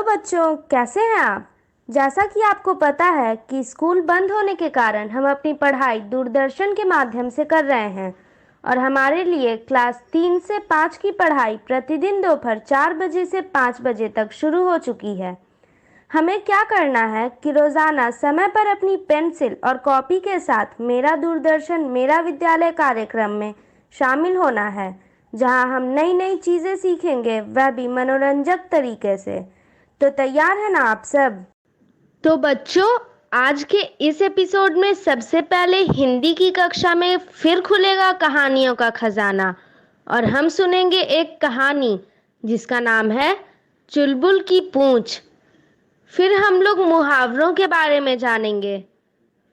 बच्चों, कैसे हैं आप? जैसा कि आपको पता है कि स्कूल बंद होने के कारण हम अपनी पढ़ाई दूरदर्शन के माध्यम से कर रहे हैं और हमारे लिए क्लास 3 से 5 की पढ़ाई प्रतिदिन दोपहर 4 बजे से 5 बजे तक शुरू हो चुकी है। हमें क्या करना है कि रोज़ाना समय पर अपनी पेंसिल और कॉपी के साथ मेरा दूरदर्शन मेरा विद्यालय कार्यक्रम में शामिल होना है, जहां हम नई नई चीज़ें सीखेंगे, वह भी मनोरंजक तरीके से। तो तैयार है ना आप सब? तो बच्चों, आज के इस एपिसोड में सबसे पहले हिंदी की कक्षा में फिर खुलेगा कहानियों का खजाना और हम सुनेंगे एक कहानी जिसका नाम है चुलबुल की पूंछ। फिर हम लोग मुहावरों के बारे में जानेंगे।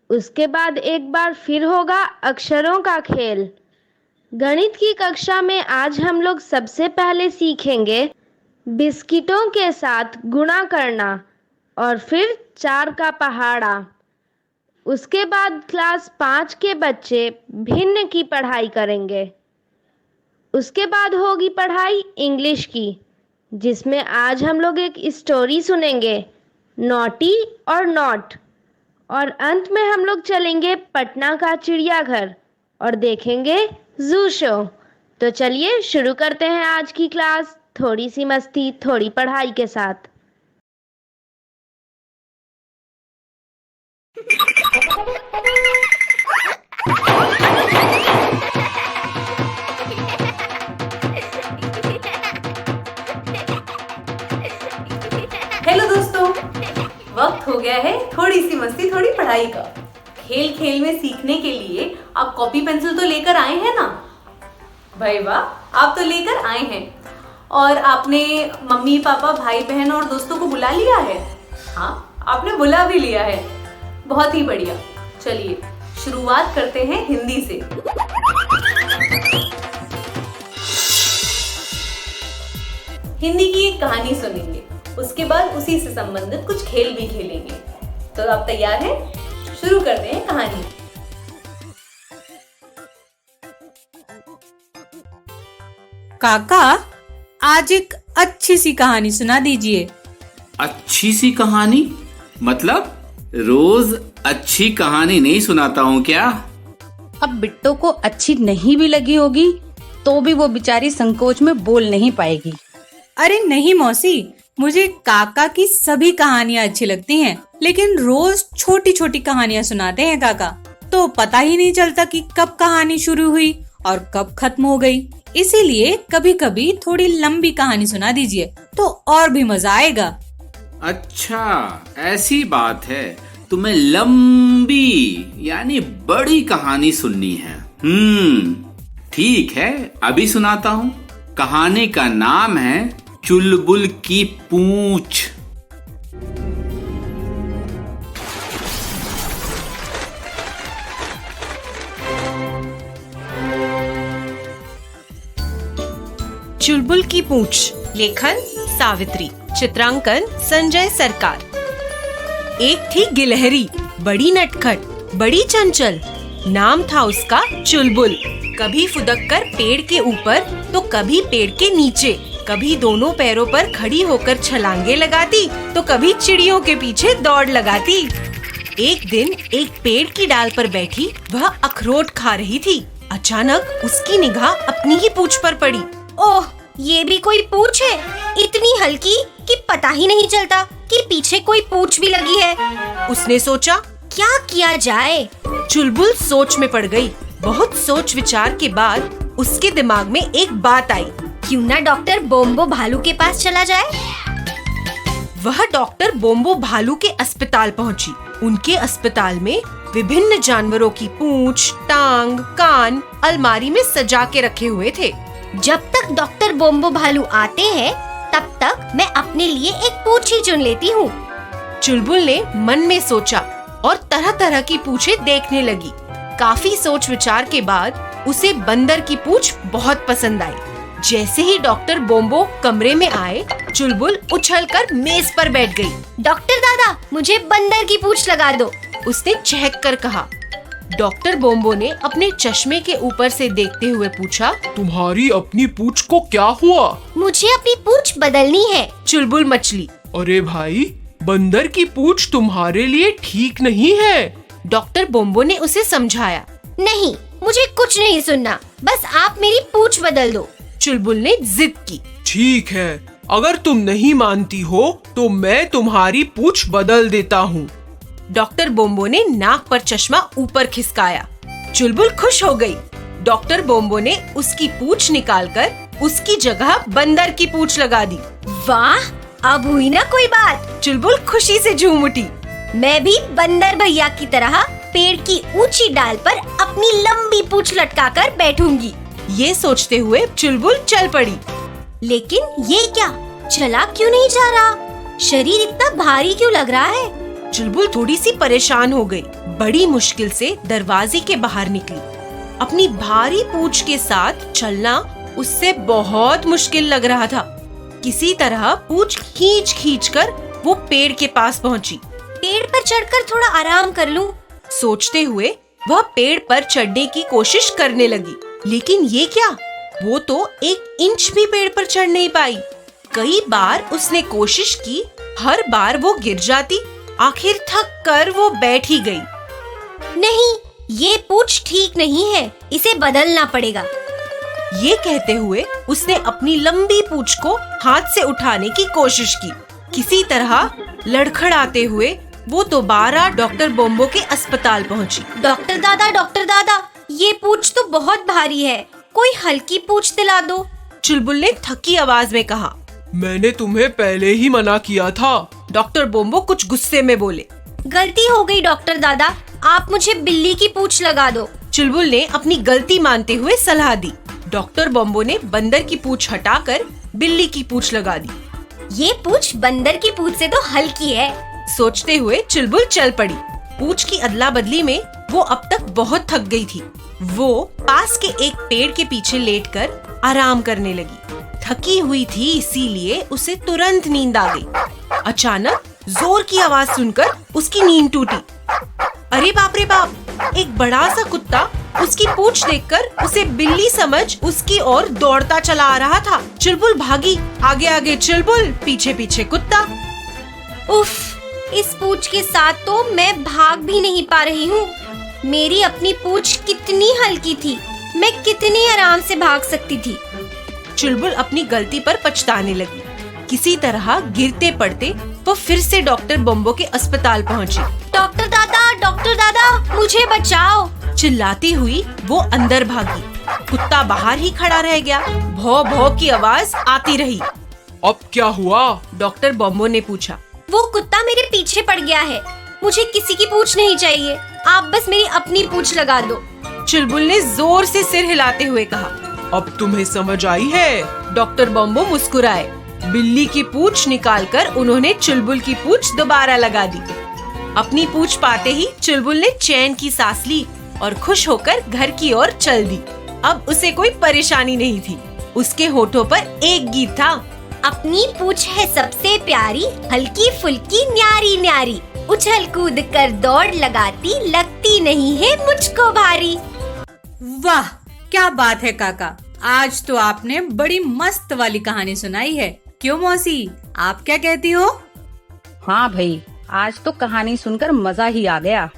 उसके बाद एक बार फिर होगा अक्षरों का खेल। गणित की कक्षा में आज हम लोग सबसे पहले सीखेंगे बिस्किटों के साथ गुणा करना और फिर 4 का पहाड़ा। उसके बाद क्लास 5 के बच्चे भिन्न की पढ़ाई करेंगे। उसके बाद होगी पढ़ाई इंग्लिश की, जिसमें आज हम लोग एक स्टोरी सुनेंगे, नॉटी और नॉट। और अंत में हम लोग चलेंगे पटना का चिड़ियाघर और देखेंगे जू शो। तो चलिए शुरू करते हैं आज की क्लास, थोड़ी सी मस्ती थोड़ी पढ़ाई के साथ। हेलो दोस्तों, वक्त हो गया है थोड़ी सी मस्ती थोड़ी पढ़ाई का। खेल खेल में सीखने के लिए आप कॉपी पेंसिल तो लेकर आए हैं ना? भाई वाह, आप तो लेकर आए हैं। और आपने मम्मी पापा भाई बहन और दोस्तों को बुला लिया है? हाँ, आपने बुला भी लिया है। बहुत ही बढ़िया। चलिए शुरुआत करते हैं हिंदी से। हिंदी की एक कहानी सुनेंगे, उसके बाद उसी से संबंधित कुछ खेल भी खेलेंगे। तो आप तैयार हैं? शुरू करते हैं कहानी। काका, आज एक अच्छी सी कहानी सुना दीजिए। अच्छी सी कहानी? मतलब रोज अच्छी कहानी नहीं सुनाता हूँ क्या? अब बिट्टो को अच्छी नहीं भी लगी होगी तो भी वो बेचारी संकोच में बोल नहीं पाएगी। अरे नहीं मौसी, मुझे काका की सभी कहानियाँ अच्छी लगती हैं, लेकिन रोज छोटी छोटी कहानियाँ सुनाते हैं काका, तो पता ही नहीं चलता कि कब कहानी शुरू हुई और कब खत्म हो गई। इसीलिए कभी कभी थोड़ी लंबी कहानी सुना दीजिए तो और भी मजा आएगा। अच्छा, ऐसी बात है। तुम्हें लंबी यानी बड़ी कहानी सुननी है। ठीक है, अभी सुनाता हूँ। कहानी का नाम है चुलबुल की पूंछ। चुलबुल की पूंछ। लेखन सावित्री। चित्रांकन संजय सरकार। एक थी गिलहरी, बड़ी नटखट, बड़ी चंचल। नाम था उसका चुलबुल। कभी फुदक कर पेड़ के ऊपर तो कभी पेड़ के नीचे, कभी दोनों पैरों पर खड़ी होकर छलांगे लगाती तो कभी चिड़ियों के पीछे दौड़ लगाती। एक दिन एक पेड़ की डाल पर बैठी वह अखरोट खा रही थी। अचानक उसकी निगाह अपनी ही पूंछ पर पड़ी। ओह, ये भी कोई पूंछ है? इतनी हल्की कि पता ही नहीं चलता कि पीछे कोई पूंछ भी लगी है। उसने सोचा, क्या किया जाए? चुलबुल सोच में पड़ गई। बहुत सोच विचार के बाद उसके दिमाग में एक बात आई। क्यों ना डॉक्टर बोम्बो भालू के पास चला जाए? वह डॉक्टर बोम्बो भालू के अस्पताल पहुंची। उनके अस्पताल में विभिन्न जानवरों की पूंछ, टांग, कान अलमारी में सजा के रखे हुए थे। जब तक डॉक्टर बोम्बो भालू आते हैं तब तक मैं अपने लिए एक पूंछ ही चुन लेती हूँ। चुलबुल ने मन में सोचा और तरह तरह की पूंछें देखने लगी। काफी सोच विचार के बाद उसे बंदर की पूंछ बहुत पसंद आई। जैसे ही डॉक्टर बोम्बो कमरे में आए, चुलबुल उछलकर मेज पर बैठ गई। डॉक्टर दादा, मुझे बंदर की पूंछ लगा दो, उसने चहक कर कहा। डॉक्टर बोम्बो ने अपने चश्मे के ऊपर से देखते हुए पूछा, तुम्हारी अपनी पूंछ को क्या हुआ? मुझे अपनी पूंछ बदलनी है। चुलबुल मचली अरे भाई, बंदर की पूंछ तुम्हारे लिए ठीक नहीं है। डॉक्टर बोम्बो ने उसे समझाया। नहीं, मुझे कुछ नहीं सुनना, बस आप मेरी पूंछ बदल दो। चुलबुल ने जिद की। ठीक है, अगर तुम नहीं मानती हो तो मैं तुम्हारी पूंछ बदल देता हूँ। डॉक्टर बोम्बो ने नाक पर चश्मा ऊपर खिसकाया। चुलबुल खुश हो गई। डॉक्टर बोम्बो ने उसकी पूंछ निकालकर उसकी जगह बंदर की पूंछ लगा दी। वाह, अब हुई ना कोई बात। चुलबुल खुशी से झूम उठी। मैं भी बंदर भैया की तरह पेड़ की ऊंची डाल पर अपनी लंबी पूंछ लटकाकर बैठूंगी। ये सोचते हुए चुलबुल चल पड़ी। लेकिन ये क्या, चला क्यों नहीं जा रहा? शरीर इतना भारी क्यों लग रहा है? चुलबुल थोड़ी सी परेशान हो गई। बड़ी मुश्किल से दरवाजे के बाहर निकली। अपनी भारी पूंछ के साथ चलना उससे बहुत मुश्किल लग रहा था। किसी तरह पूंछ खींच खींच कर वो पेड़ के पास पहुंची। पेड़ पर चढ़कर थोड़ा आराम कर लूं। सोचते हुए वह पेड़ पर चढ़ने की कोशिश करने लगी। लेकिन ये क्या, वो तो 1 इंच भी पेड़ पर चढ़ नहीं पाई। कई बार उसने कोशिश की, हर बार वो गिर जाती। आखिर थक कर वो बैठ ही गई। नहीं, ये पूंछ ठीक नहीं है, इसे बदलना पड़ेगा। ये कहते हुए उसने अपनी लंबी पूंछ को हाथ से उठाने की कोशिश की। किसी तरह लड़खड़ाते हुए वो दोबारा डॉक्टर बोम्बो के अस्पताल पहुंची। डॉक्टर दादा, ये पूंछ तो बहुत भारी है, कोई हल्की पूंछ दिला दो। चुलबुल ने थकी आवाज में कहा। मैंने तुम्हें पहले ही मना किया था। डॉक्टर बोम्बो कुछ गुस्से में बोले। गलती हो गई डॉक्टर दादा, आप मुझे बिल्ली की पूंछ लगा दो। चुलबुल ने अपनी गलती मानते हुए सलाह दी। डॉक्टर बोम्बो ने बंदर की पूंछ हटाकर बिल्ली की पूंछ लगा दी। ये पूंछ बंदर की पूंछ से तो हल्की है। सोचते हुए चुलबुल चल पड़ी। पूंछ की अदला बदली में वो अब तक बहुत थक गई थी। वो पास के एक पेड़ के पीछे लेटकर आराम करने लगी। थकी हुई थी, इसीलिए उसे तुरंत नींद आ गई। अचानक जोर की आवाज सुनकर उसकी नींद टूटी। अरे बाप रे बाप! एक बड़ा सा कुत्ता उसकी पूंछ देखकर उसे बिल्ली समझ उसकी ओर दौड़ता चला आ रहा था। चुलबुल भागी। आगे आगे चुलबुल, पीछे पीछे कुत्ता। उफ, इस पूंछ के साथ तो मैं भाग भी नहीं पा रही हूँ। मेरी अपनी पूंछ कितनी हल्की थी, मैं कितनी आराम से भाग सकती थी। चुलबुल अपनी गलती पर पछताने लगी। किसी तरह गिरते पड़ते वो फिर से डॉक्टर बोम्बो के अस्पताल पहुंची। डॉक्टर दादा, मुझे बचाओ! चिल्लाती हुई वो अंदर भागी। कुत्ता बाहर ही खड़ा रह गया। भौ भौ की आवाज आती रही। अब क्या हुआ? डॉक्टर बोम्बो ने पूछा। वो कुत्ता मेरे पीछे पड़ गया है। मुझे किसी की पूंछ नहीं चाहिए, आप बस मेरी अपनी पूंछ लगा दो। चुलबुल ने जोर से सिर हिलाते हुए कहा। अब तुम्हें समझ आई है? डॉक्टर बोम्बो मुस्कुराए। बिल्ली की पूंछ निकालकर उन्होंने चुलबुल की पूंछ दोबारा लगा दी। अपनी पूंछ पाते ही चुलबुल ने चैन की सांस ली और खुश होकर घर की ओर चल दी। अब उसे कोई परेशानी नहीं थी। उसके होठों पर एक गीत था। अपनी पूंछ है सबसे प्यारी, हल्की फुल्की न्यारी न्यारी, उछल कूद कर दौड़ लगाती, लगती नहीं है मुझको भारी। वाह, क्या बात है काका! आज तो आपने बड़ी मस्त वाली कहानी सुनाई है। क्यों मौसी, आप क्या कहती हो? हाँ भाई, आज तो कहानी सुनकर मजा ही आ गया।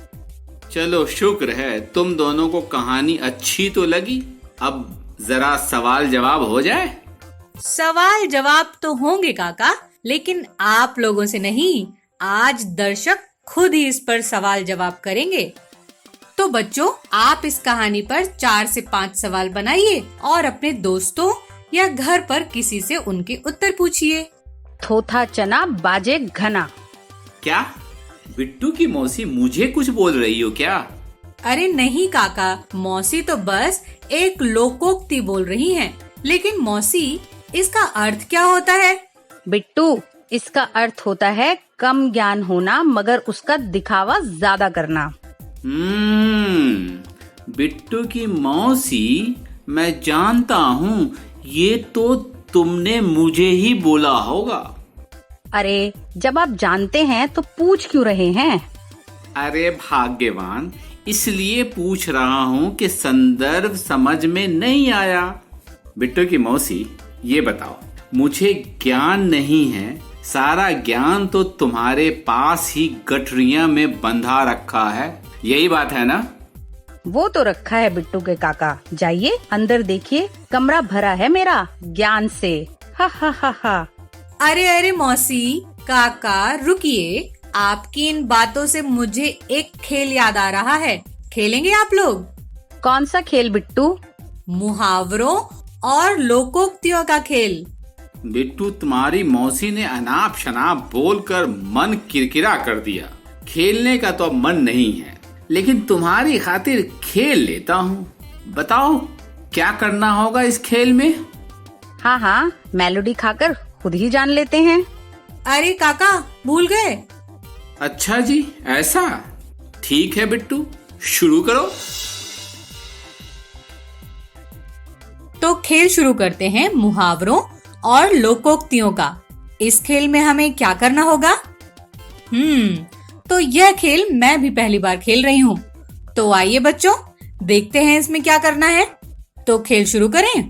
चलो शुक्र है, तुम दोनों को कहानी अच्छी तो लगी। अब जरा सवाल जवाब हो जाए। सवाल जवाब तो होंगे काका, लेकिन आप लोगों से नहीं। आज दर्शक खुद ही इस पर सवाल जवाब करेंगे। तो बच्चों, आप इस कहानी पर 4 से 5 सवाल बनाइए और अपने दोस्तों या घर पर किसी से उनके उत्तर पूछिए। थोथा चना बाजे घना। क्या बिट्टू की मौसी मुझे कुछ बोल रही हो क्या? अरे नहीं काका, मौसी तो बस एक लोकोक्ति बोल रही हैं। लेकिन मौसी, इसका अर्थ क्या होता है? बिट्टू, इसका अर्थ होता है कम ज्ञान होना मगर उसका दिखावा ज्यादा करना। बिट्टू की मौसी, मैं जानता हूँ, ये तो तुमने मुझे ही बोला होगा। अरे जब आप जानते हैं तो पूछ क्यों रहे हैं? अरे भाग्यवान, इसलिए पूछ रहा हूँ कि संदर्भ समझ में नहीं आया। बिट्टू की मौसी, ये बताओ, मुझे ज्ञान नहीं है, सारा ज्ञान तो तुम्हारे पास ही गठरिया में बंधा रखा है, यही बात है ना? वो तो रखा है बिट्टू के काका, जाइए अंदर देखिए, कमरा भरा है मेरा ज्ञान से। हा हा हा हा। अरे अरे मौसी, काका रुकिए, आपकी इन बातों से मुझे एक खेल याद आ रहा है। खेलेंगे आप लोग? कौन सा खेल बिट्टू? मुहावरों और लोकोक्तियों का खेल। बिट्टू, तुम्हारी मौसी ने अनाप शनाप बोलकर मन किरकिरा कर दिया। खेलने का तो अब मन नहीं है, लेकिन तुम्हारी खातिर खेल लेता हूँ। बताओ क्या करना होगा इस खेल में? हाँ हाँ, मेलोडी खाकर खुद ही जान लेते हैं। अरे काका भूल गए? अच्छा जी, ऐसा? ठीक है बिट्टू, शुरू करो। तो खेल शुरू करते हैं मुहावरों और लोकोक्तियों का। इस खेल में हमें क्या करना होगा? तो यह खेल मैं भी पहली बार खेल रही हूँ। तो आइए बच्चों, देखते हैं इसमें क्या करना है। तो खेल शुरू करें?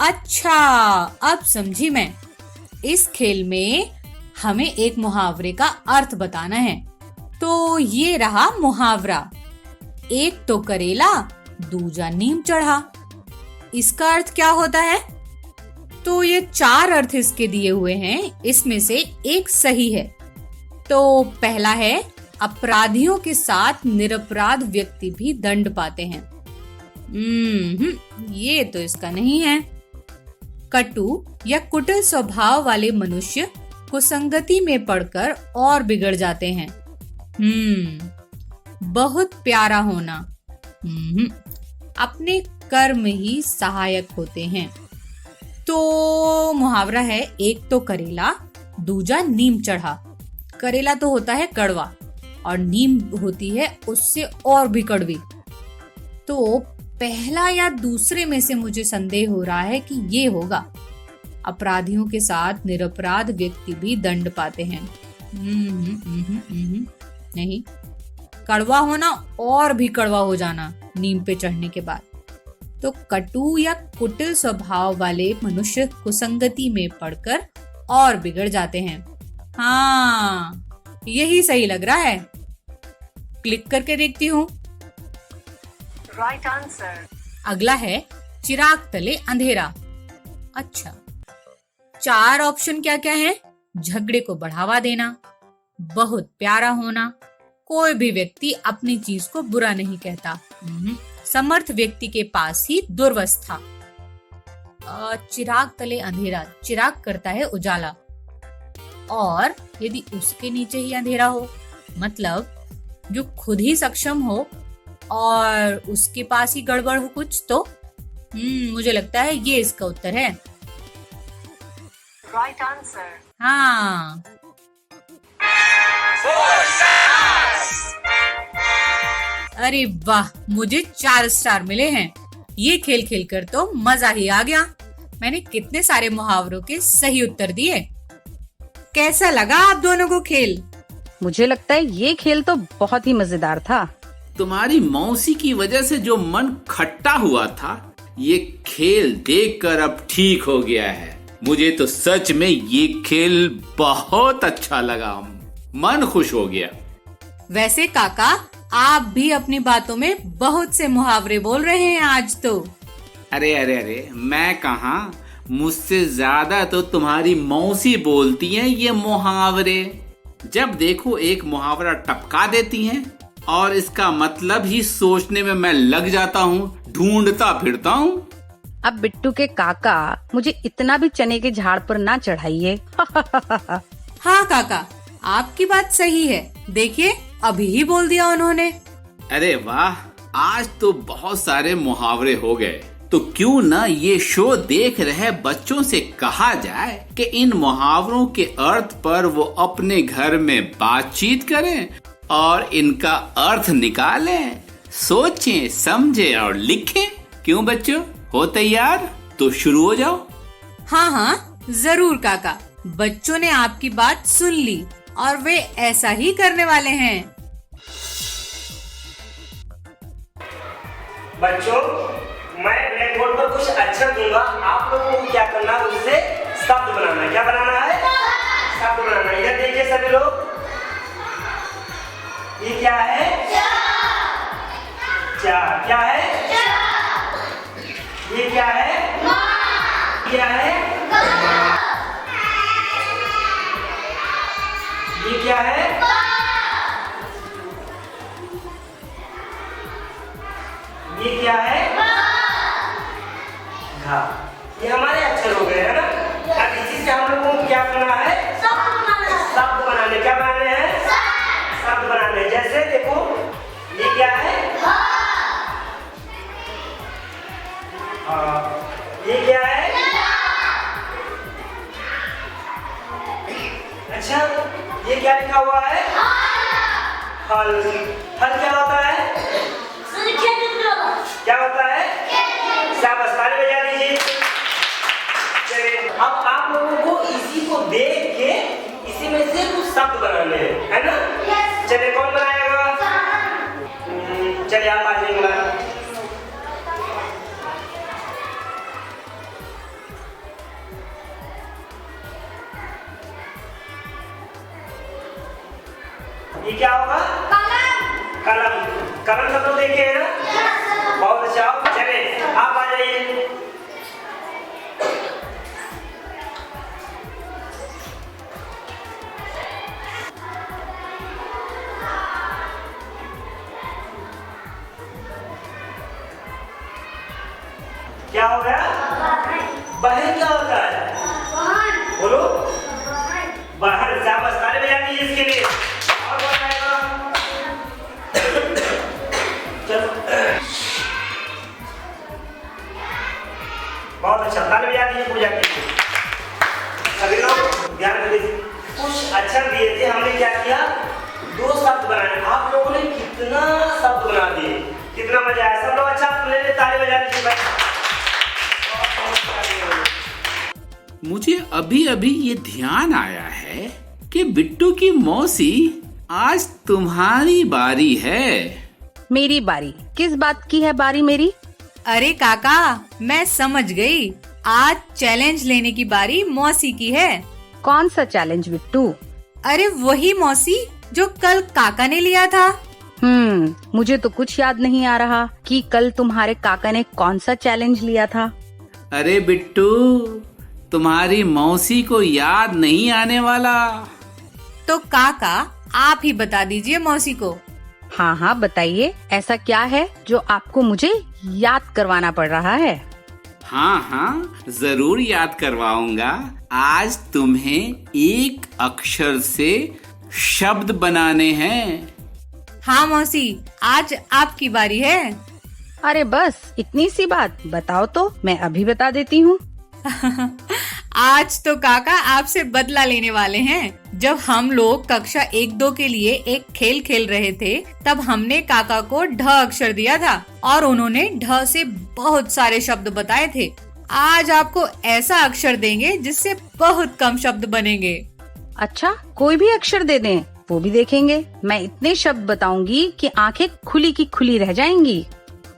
अच्छा, अब समझी मैं। इस खेल में हमें एक मुहावरे का अर्थ बताना है। तो ये रहा मुहावरा, एक तो करेला दूजा नीम चढ़ा। इसका अर्थ क्या होता है? तो ये 4 अर्थ इसके दिए हुए हैं, इसमें से एक सही है। तो पहला है, अपराधियों के साथ निरपराध व्यक्ति भी दंड पाते हैं। ये तो इसका नहीं है। कटु या कुटिल स्वभाव वाले मनुष्य कुसंगति में पड़कर और बिगड़ जाते हैं। बहुत प्यारा होना। अपने कर्म ही सहायक होते हैं। तो मुहावरा है, एक तो करेला दूजा नीम चढ़ा। करेला तो होता है कड़वा और नीम होती है उससे और भी कड़वी। तो पहला या दूसरे में से मुझे संदेह हो रहा है कि ये होगा, अपराधियों के साथ निरपराध व्यक्ति भी दंड पाते हैं। नहीं, कड़वा होना और भी कड़वा हो जाना नीम पे चढ़ने के बाद। तो कटु या कुटिल स्वभाव वाले मनुष्य कुसंगति में पड़कर और बिगड़ जाते हैं। हाँ, यही सही लग रहा है। क्लिक करके देखती हूँ। Right answer. अगला है, चिराग तले अंधेरा। अच्छा, 4 ऑप्शन क्या क्या है? झगड़े को बढ़ावा देना, बहुत प्यारा होना, कोई भी व्यक्ति अपनी चीज को बुरा नहीं कहता, समर्थ व्यक्ति के पास ही दुर्वस्था। चिराग तले अंधेरा, चिराग करता है उजाला, और यदि उसके नीचे ही अंधेरा हो, मतलब जो खुद ही सक्षम हो और उसके पास ही गड़बड़ हो कुछ, तो मुझे लगता है ये इसका उत्तर है। Right answer. हाँ, अरे वाह, मुझे 4 स्टार मिले हैं। ये खेल खेलकर तो मजा ही आ गया। मैंने कितने सारे मुहावरों के सही उत्तर दिए। कैसा लगा आप दोनों को खेल? मुझे लगता है ये खेल तो बहुत ही मजेदार था। तुम्हारी मौसी की वजह से जो मन खट्टा हुआ था, ये खेल देखकर अब ठीक हो गया है। मुझे तो सच में ये खेल बहुत अच्छा लगा, मन खुश हो गया। वैसे काका, आप भी अपनी बातों में बहुत से मुहावरे बोल रहे हैं आज तो। अरे अरे अरे, मैं कहाँ, मुझसे ज्यादा तो तुम्हारी मौसी बोलती हैं ये मुहावरे। जब देखो एक मुहावरा टपका देती हैं और इसका मतलब ही सोचने में मैं लग जाता हूँ, ढूंढता फिरता हूँ। अब बिट्टू के काका, मुझे इतना भी चने के झाड़ पर ना चढ़ाइए। हाँ काका, आपकी बात सही है। देखिए, अभी ही बोल दिया उन्होंने। अरे वाह, आज तो बहुत सारे मुहावरे हो गए। तो क्यों ना ये शो देख रहे बच्चों से कहा जाए कि इन मुहावरों के अर्थ पर वो अपने घर में बातचीत करें और इनका अर्थ निकालें, सोचें, समझें और लिखें। क्यों बच्चों, हो तैयार? तो शुरू हो जाओ। हाँ हाँ, जरूर काका। बच्चों ने आपकी बात सुन ली और वे ऐसा ही करने वाले हैं। बच्चों, मैं ब्लैक बोर्ड पर कुछ अक्षर दूंगा, आप लोगों को क्या करना है, उससे शब्द बनाना है। क्या बनाना है? शब्द बनाना क्या है? चार। क्या है? ये क्या है? क्या है? ये क्या है? ये क्या है? घा। ये हमारे अक्षर हो गए है ना। अब इसी से हम लोगों को क्या करना है? शब्द बनाने। क्या बनाने हैं? शब्द बनाने। जैसे देखो ये क्या है? ये क्या है? अच्छा, ये क्या लिखा हुआ है? फल। फल क्या होता है? क्या होता है? शाबाश, ताली बजा दीजिए। चलिए, अब आप लोगों को इसी को देख के इसी में से कुछ शब्द बनाने हैं, है ना? चलिए, कौन बनाएगा? चलिए, आप आ जाइएगा। ये क्या होगा? कलम। कलम सब लोग देखे हैं ना? बहुत अच्छा। चलिए, आप आ जाइए। क्या हो गया? बहन क्या होता है? बोलो। बहन। शाबाश, ताली बजा दीजिए इसके लिए। और कौन आएगा? चलो, बहुत अच्छा, ताली बजा दीजिए पूजा के लिए। सभी लोग ध्यान दीजिए। कुछ अक्षर दिए थे, हमने क्या किया? दो शब्द बनाए। आप लोगों ने कितना शब्द बना दिए, कितना मजा आया। सब लोग अच्छा अपने लिए ताली बजा दीजिए भाई। मुझे अभी अभी ये ध्यान आया है कि बिट्टू की मौसी, आज तुम्हारी बारी है। मेरी बारी? किस बात की है बारी मेरी? अरे काका, मैं समझ गई। आज चैलेंज लेने की बारी मौसी की है। कौन सा चैलेंज बिट्टू? अरे वही मौसी जो कल काका ने लिया था। मुझे तो कुछ याद नहीं आ रहा कि कल तुम्हारे काका ने कौन सा चैलेंज लिया था। अरे बिट्टू, तुम्हारी मौसी को याद नहीं आने वाला। तो काका आप ही बता दीजिए मौसी को। हाँ हाँ बताइए, ऐसा क्या है जो आपको मुझे याद करवाना पड़ रहा है? हाँ हाँ, जरूर याद करवाऊंगा। आज तुम्हें एक अक्षर से शब्द बनाने हैं। हाँ मौसी, आज आपकी बारी है। अरे बस इतनी सी बात, बताओ तो मैं अभी बता देती हूँ। आज तो काका आपसे बदला लेने वाले हैं। जब हम लोग कक्षा 1-2 के लिए एक खेल खेल रहे थे, तब हमने काका को ढ अक्षर दिया था और उन्होंने ढ से बहुत सारे शब्द बताए थे। आज आपको ऐसा अक्षर देंगे जिससे बहुत कम शब्द बनेंगे। अच्छा, कोई भी अक्षर दे दें, वो भी देखेंगे। मैं इतने शब्द बताऊंगी कि आंखें खुली की खुली रह जाएंगी।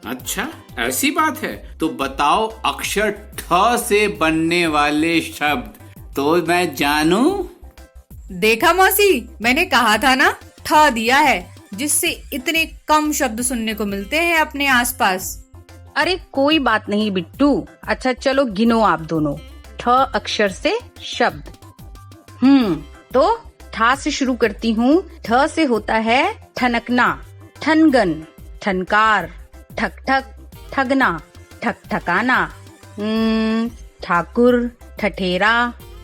अच्छा, ऐसी बात है तो बताओ अक्षर ठ से बनने वाले शब्द, तो मैं जानूं। देखा मौसी, मैंने कहा था ना, ठ दिया है जिससे इतने कम शब्द सुनने को मिलते हैं अपने आसपास। अरे कोई बात नहीं बिट्टू। अच्छा चलो गिनो आप दोनों ठ अक्षर से शब्द। तो ठा से शुरू करती हूँ। ठ से होता है ठनकना, ठनगन, ठनकार, ठक ठक, ठगना, ठक ठकाना, ठाकुर, ठठेरा,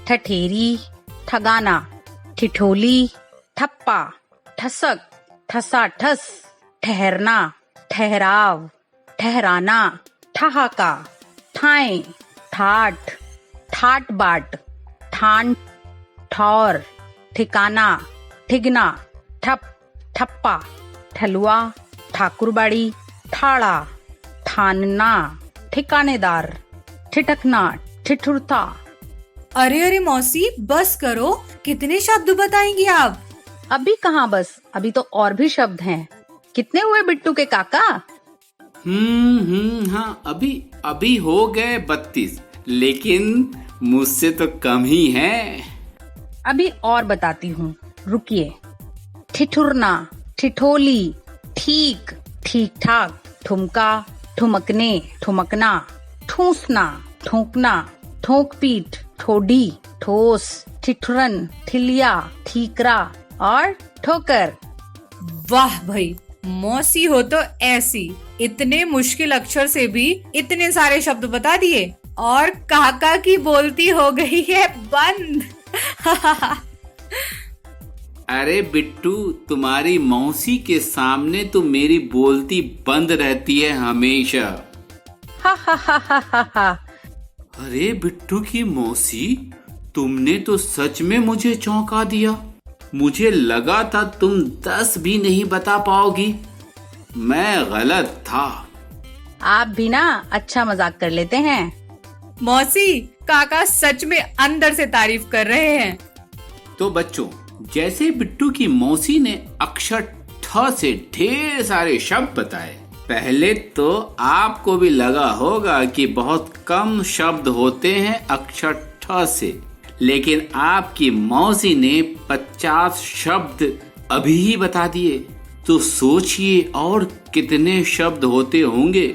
ठठेरी, ठगाना, ठिठोली, ठप्पा, ठसक, ठसाठस, ठहरना, ठहराव, ठहराना, ठहाका, ठाएं, ठाठ, ठाट बाट, ठान, ठौर, ठिकाना, ठिगना, ठप, ठप्पा, ठलुआ, ठाकुरबाड़ी, ठाड़ा, ठानना, ठिकानेदार, ठिठकना, ठिठुरता। अरे अरे मौसी, बस करो, कितने शब्द बताएंगी आप? अभी कहाँ बस, अभी तो और भी शब्द हैं। कितने हुए बिट्टू के काका? हाँ, अभी हो गए 32, लेकिन मुझसे तो कम ही हैं। अभी और बताती हूँ, रुकिए। ठिठुरना, ठिठोली, ठीक, ठीक ठाक, ठुमका, ठुमकने, ठुमकना, ठूसना, ठोंकना, ठोक पीट, ठोडी, ठोस, ठिठुरन, ठिलिया, ठीकरा और ठोकर। वाह भाई, मौसी हो तो ऐसी, इतने मुश्किल अक्षर से भी इतने सारे शब्द बता दिए और काका की बोलती हो गई है बंद। अरे बिट्टू, तुम्हारी मौसी के सामने तो मेरी बोलती बंद रहती है हमेशा। हा हा हा हा हा हा। अरे बिट्टू की मौसी, तुमने तो सच में मुझे चौंका दिया। मुझे लगा था तुम 10 भी नहीं बता पाओगी। मैं गलत था। आप भी ना अच्छा मजाक कर लेते हैं। मौसी, काका सच में अंदर से तारीफ कर रहे हैं। तो बच्चों, जैसे बिट्टू की मौसी ने अक्षर ठ से ढेर सारे शब्द बताए, पहले तो आपको भी लगा होगा कि बहुत कम शब्द होते हैं अक्षर ठ से, लेकिन आपकी मौसी ने 50 शब्द अभी ही बता दिए। तो सोचिए और कितने शब्द होते होंगे।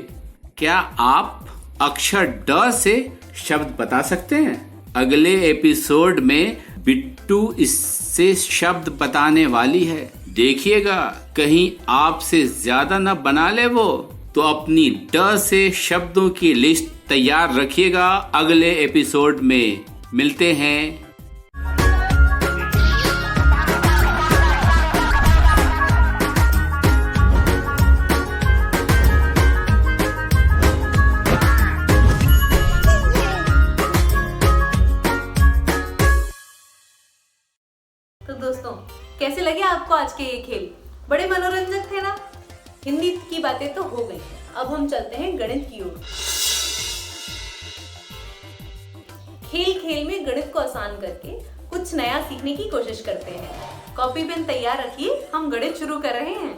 क्या आप अक्षर ड से शब्द बता सकते हैं? अगले एपिसोड में बिट्टू इससे शब्द बताने वाली है। देखिएगा कहीं आपसे ज्यादा न बना ले वो। तो अपनी ड से शब्दों की लिस्ट तैयार रखिएगा। अगले एपिसोड में मिलते हैं। तो दोस्तों, कैसे लगे आपको आज के ये खेल? बड़े मनोरंजक थे ना? हिंदी की बातें तो हो गई, अब हम चलते हैं गणित की ओर। खेल खेल में गणित को आसान करके कुछ नया सीखने की कोशिश करते हैं। कॉपी पेन तैयार रखिए, हम गणित शुरू कर रहे हैं।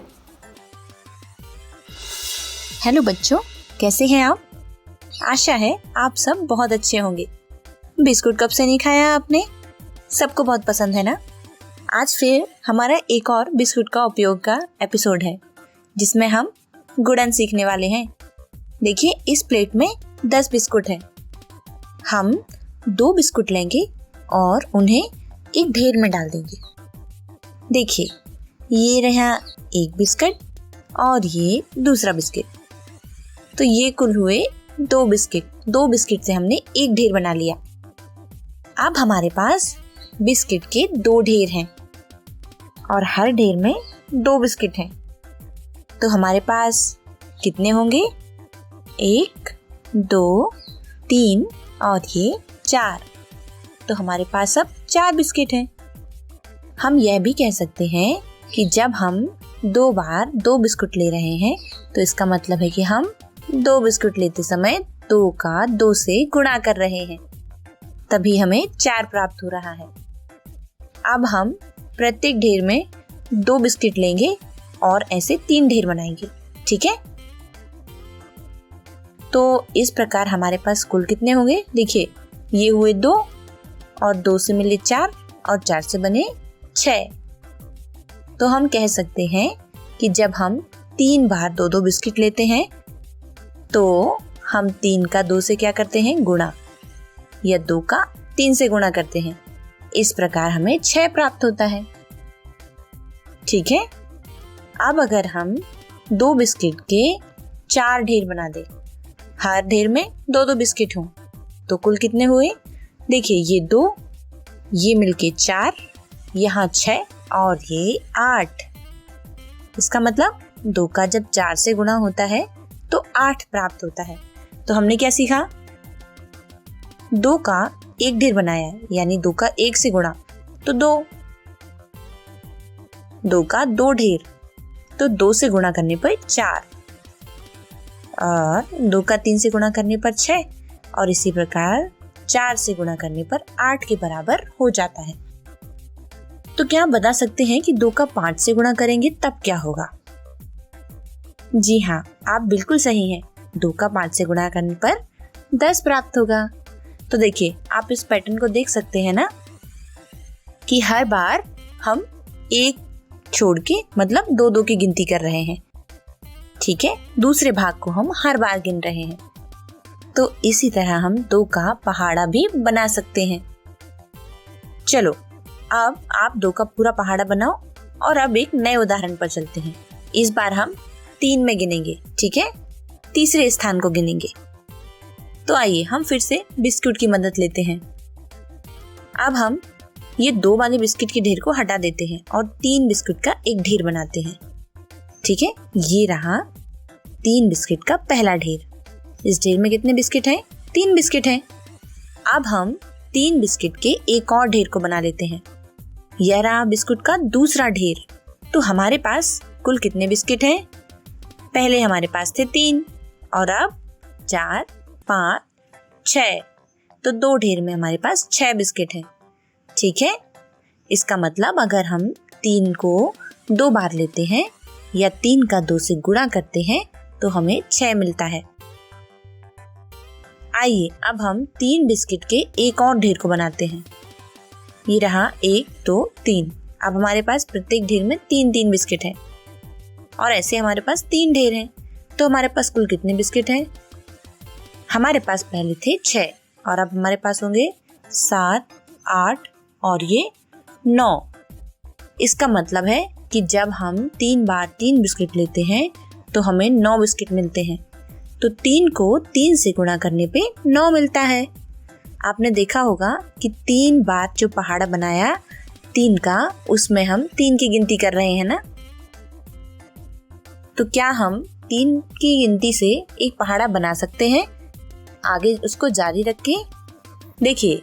हेलो बच्चों, कैसे हैं आप? आशा है आप सब बहुत अच्छे होंगे। बिस्कुट कब से नहीं खाया आपने? सबको बहुत पसंद है ना? आज फिर हमारा एक और बिस्कुट का उपयोग का एपिसोड है, जिसमें हम गुणन सीखने वाले हैं। देखिए, इस प्लेट में 10 बिस्कुट हैं। हम 2 बिस्कुट लेंगे और उन्हें एक ढेर में डाल देंगे। देखिए, ये रहा एक बिस्किट और ये दूसरा बिस्किट। तो ये कुल हुए 2 बिस्किट। 2 बिस्किट से हमने एक ढेर बना लिया। अब हमारे पास बिस्किट के 2 ढेर हैं और हर ढेर में 2 बिस्किट हैं। तो हमारे पास कितने होंगे? 1, 2, 3 और ये 4। तो हमारे पास अब 4 बिस्किट हैं। हम यह भी कह सकते हैं कि जब हम 2 बार 2 बिस्कुट ले रहे हैं तो इसका मतलब है कि हम 2 बिस्कुट लेते समय 2 का 2 से गुणा कर रहे हैं, तभी हमें 4 प्राप्त हो रहा है। अब हम प्रत्येक ढेर में 2 बिस्किट लेंगे और ऐसे 3 ढेर बनाएंगे, ठीक है? तो इस प्रकार हमारे पास कुल कितने होंगे? देखिए, ये हुए 2 और 2 से मिले 4 और 4 से बने 6। तो हम कह सकते हैं कि जब हम 3 बार 2-2 बिस्किट लेते हैं तो हम 3 का 2 से क्या करते हैं? गुणा, या 2 का 3 से गुणा करते हैं। इस प्रकार हमें 6 प्राप्त होता है, ठीक है? अब अगर हम 2 बिस्किट के 4 ढेर बना दें, हर ढेर में 2-2 बिस्किट हों, तो कुल कितने हुए? देखिए, ये 2, ये मिलके 4, यहाँ 6 और ये 8। इसका मतलब 2 का जब 4 से गुणा होता है तो 8 प्राप्त होता है। तो हमने क्या सीखा? 2 का एक ढेर बनाया, यानी 2 का 1 से गुणा तो 2। 2 का 2 ढेर, तो 2 से गुणा करने पर 4 और 2 का 3 से गुणा करने पर 6 और इसी प्रकार 4 से गुणा करने पर 8 के बराबर हो जाता है। तो क्या आप बता सकते हैं कि 2 का 5 से गुणा करेंगे तब क्या होगा? जी हाँ, आप बिल्कुल सही हैं। 2 का 5 से गुणा करने पर 10 प्राप्त होगा। तो देखिए, आप इस पैटर्न को देख सकते हैं ना कि हर बार हम एक छोड़ के, मतलब 2-2 की गिनती कर रहे हैं। ठीक है, दूसरे भाग को हम हर बार गिन रहे हैं। तो इसी तरह हम 2 का पहाड़ा भी बना सकते हैं। चलो अब आप 2 का पूरा पहाड़ा बनाओ और अब एक नए उदाहरण पर चलते हैं। इस बार हम 3 में गिनेंगे, ठीक है? तीसरे स्थान को गिनेंगे। तो आइए हम फिर से बिस्कुट की मदद लेते हैं। अब हम ये 2 वाले बिस्किट के ढेर को हटा देते हैं और 3 बिस्कुट का एक ढेर बनाते हैं। ठीक है, ये रहा 3 बिस्किट का पहला ढेर। इस ढेर में कितने बिस्किट हैं? 3 बिस्किट हैं। अब हम 3 बिस्किट के एक और ढेर को बना लेते हैं। यह रहा बिस्कुट का दूसरा ढेर। तो हमारे पास कुल कितने बिस्किट हैं? पहले हमारे पास थे 3 और अब 4, 5, 6। तो 2 ढेर में हमारे पास 6 बिस्किट हैं। ठीक है, इसका मतलब अगर हम 3 को 2 बार लेते हैं या 3 का 2 से गुणा करते हैं तो हमें 6 मिलता है। आइए अब हम 3 बिस्किट के एक और ढेर को बनाते हैं। ये रहा 1, 2, 3। अब हमारे पास प्रत्येक ढेर में 3-3 बिस्किट हैं और ऐसे हमारे पास 3 ढेर हैं। तो हमारे पास कुल कितने बिस्किट हैं? हमारे पास पहले थे 6 और अब हमारे पास होंगे 7, 8 और ये 9। इसका मतलब है कि जब हम 3 बार 3 बिस्किट लेते हैं तो हमें 9 बिस्किट मिलते हैं। तो 3 को 3 से गुणा करने पे 9 मिलता है। आपने देखा होगा कि 3 बार जो पहाड़ा बनाया 3 का, उसमें हम 3 की गिनती कर रहे हैं ना। तो क्या हम 3 की गिनती से एक पहाड़ा बना सकते हैं? आगे उसको जारी रखें। देखिए,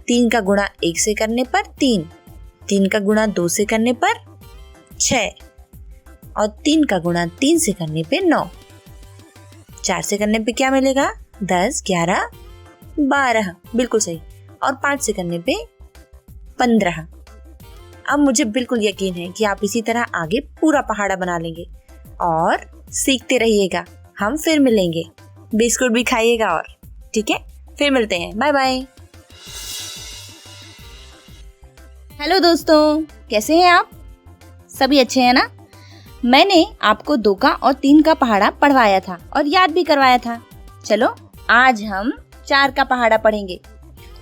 3 का गुणा 1 से करने पर 3, 3 का गुणा 2 से करने पर 6 और 3 का गुणा 3 से करने पे 9। 4 से करने पे क्या मिलेगा? 10, 11, 12, बिल्कुल सही। और 5 से करने पे 15। अब मुझे बिल्कुल यकीन है कि आप इसी तरह आगे पूरा पहाड़ा बना लेंगे और सीखते रहिएगा। हम फिर मिलेंगे, बिस्कुट भी खाइएगा और ठीक है, फिर मिलते हैं। Bye bye. हेलो दोस्तों, कैसे हैं आप? सभी अच्छे हैं ना? मैंने आपको 2 का और 3 का पहाड़ा पढ़वाया था और याद भी करवाया था। चलो आज हम 4 का पहाड़ा पढ़ेंगे।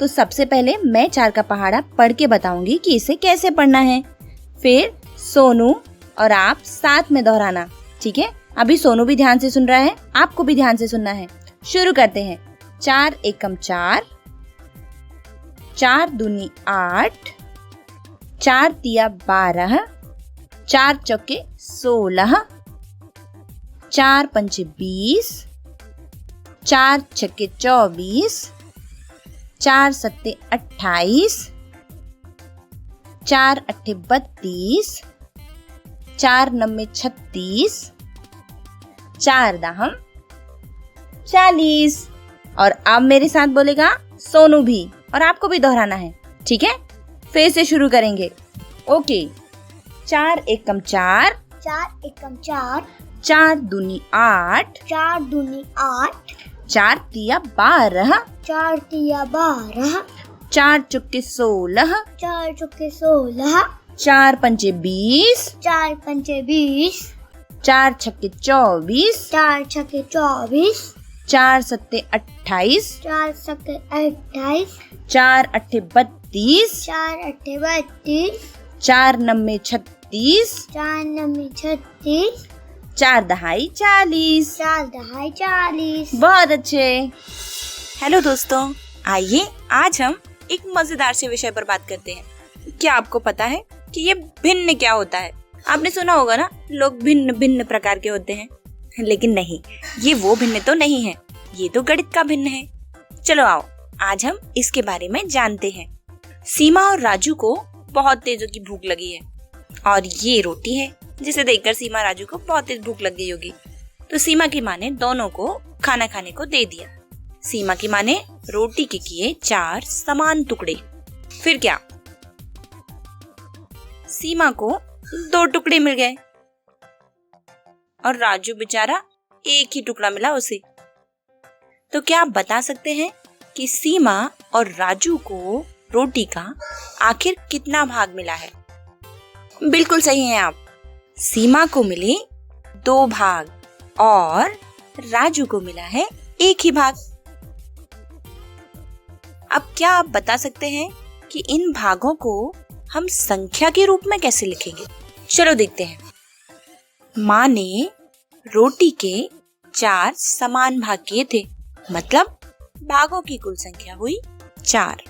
तो सबसे पहले मैं 4 का पहाड़ा पढ़ के बताऊंगी कि इसे कैसे पढ़ना है। फिर सोनू और आप साथ में दोहराना, ठीक है? अभी सोनू भी ध्यान से सुन रहा है, आपको भी ध्यान से सुनना है। शुरू करते हैं। 4 एकम 4, 4 दूनी 8, 4 तिया 12, 4 चौके 16, 4 पंचे 20, 4 छक्के 24, 4 सत्ते 28, 4 अट्ठे 32, 4 नम्मे 36, 4 दाहम 40। और अब मेरे साथ बोलेगा सोनू भी, और आपको भी दोहराना है, ठीक है? फिर से शुरू करेंगे। ओके। 4 एकम 4, 4 एकम 4, 4 दूनी 8, 4 दूनी 8, 4 तिया 12, 4 तिया 12, 4 चुक्के 16, 4 चौके 16, 4 पंचे 20, 4 पंचे 20, 4 छक्के 24, 4 छक्के 24, 4 सत्ते 28, 4 सत्ते 28, 4 अट्ठे 32, 4 अट्ठे 32, 4 नम्मे 36, 4 नम्मे 36, 4 दहाई 40। 4 दहाई 40। बहुत अच्छे। हेलो दोस्तों, आइए आज हम एक मजेदार से विषय पर बात करते हैं। क्या आपको पता है कि ये भिन्न क्या होता है? आपने सुना होगा ना, लोग भिन्न भिन्न प्रकार के होते हैं, लेकिन नहीं, ये वो भिन्न तो नहीं है, ये तो गणित का भिन्न है। चलो आओ, आज हम इसके बारे में जानते हैं। सीमा और राजू को बहुत तेजों की भूख लगी है और ये रोटी है जिसे देखकर सीमा राजू को बहुत तेज भूख लग गई होगी। तो सीमा की माँ ने दोनों को खाना खाने को दे दिया। सीमा की माँ ने रोटी के किए 4 समान टुकड़े। फिर क्या? सीमा को 2 टुकड़े मिल गए और राजू बेचारा एक ही टुकड़ा मिला उसे। तो क्या आप बता सकते हैं कि सीमा और राजू को रोटी का आखिर कितना भाग मिला है? बिल्कुल सही हैं आप, सीमा को मिले 2 भाग और राजू को मिला है 1 ही भाग। अब क्या आप बता सकते हैं कि इन भागों को हम संख्या के रूप में कैसे लिखेंगे? चलो देखते हैं। माँ ने रोटी के 4 समान भाग किए थे, मतलब भागों की कुल संख्या हुई 4।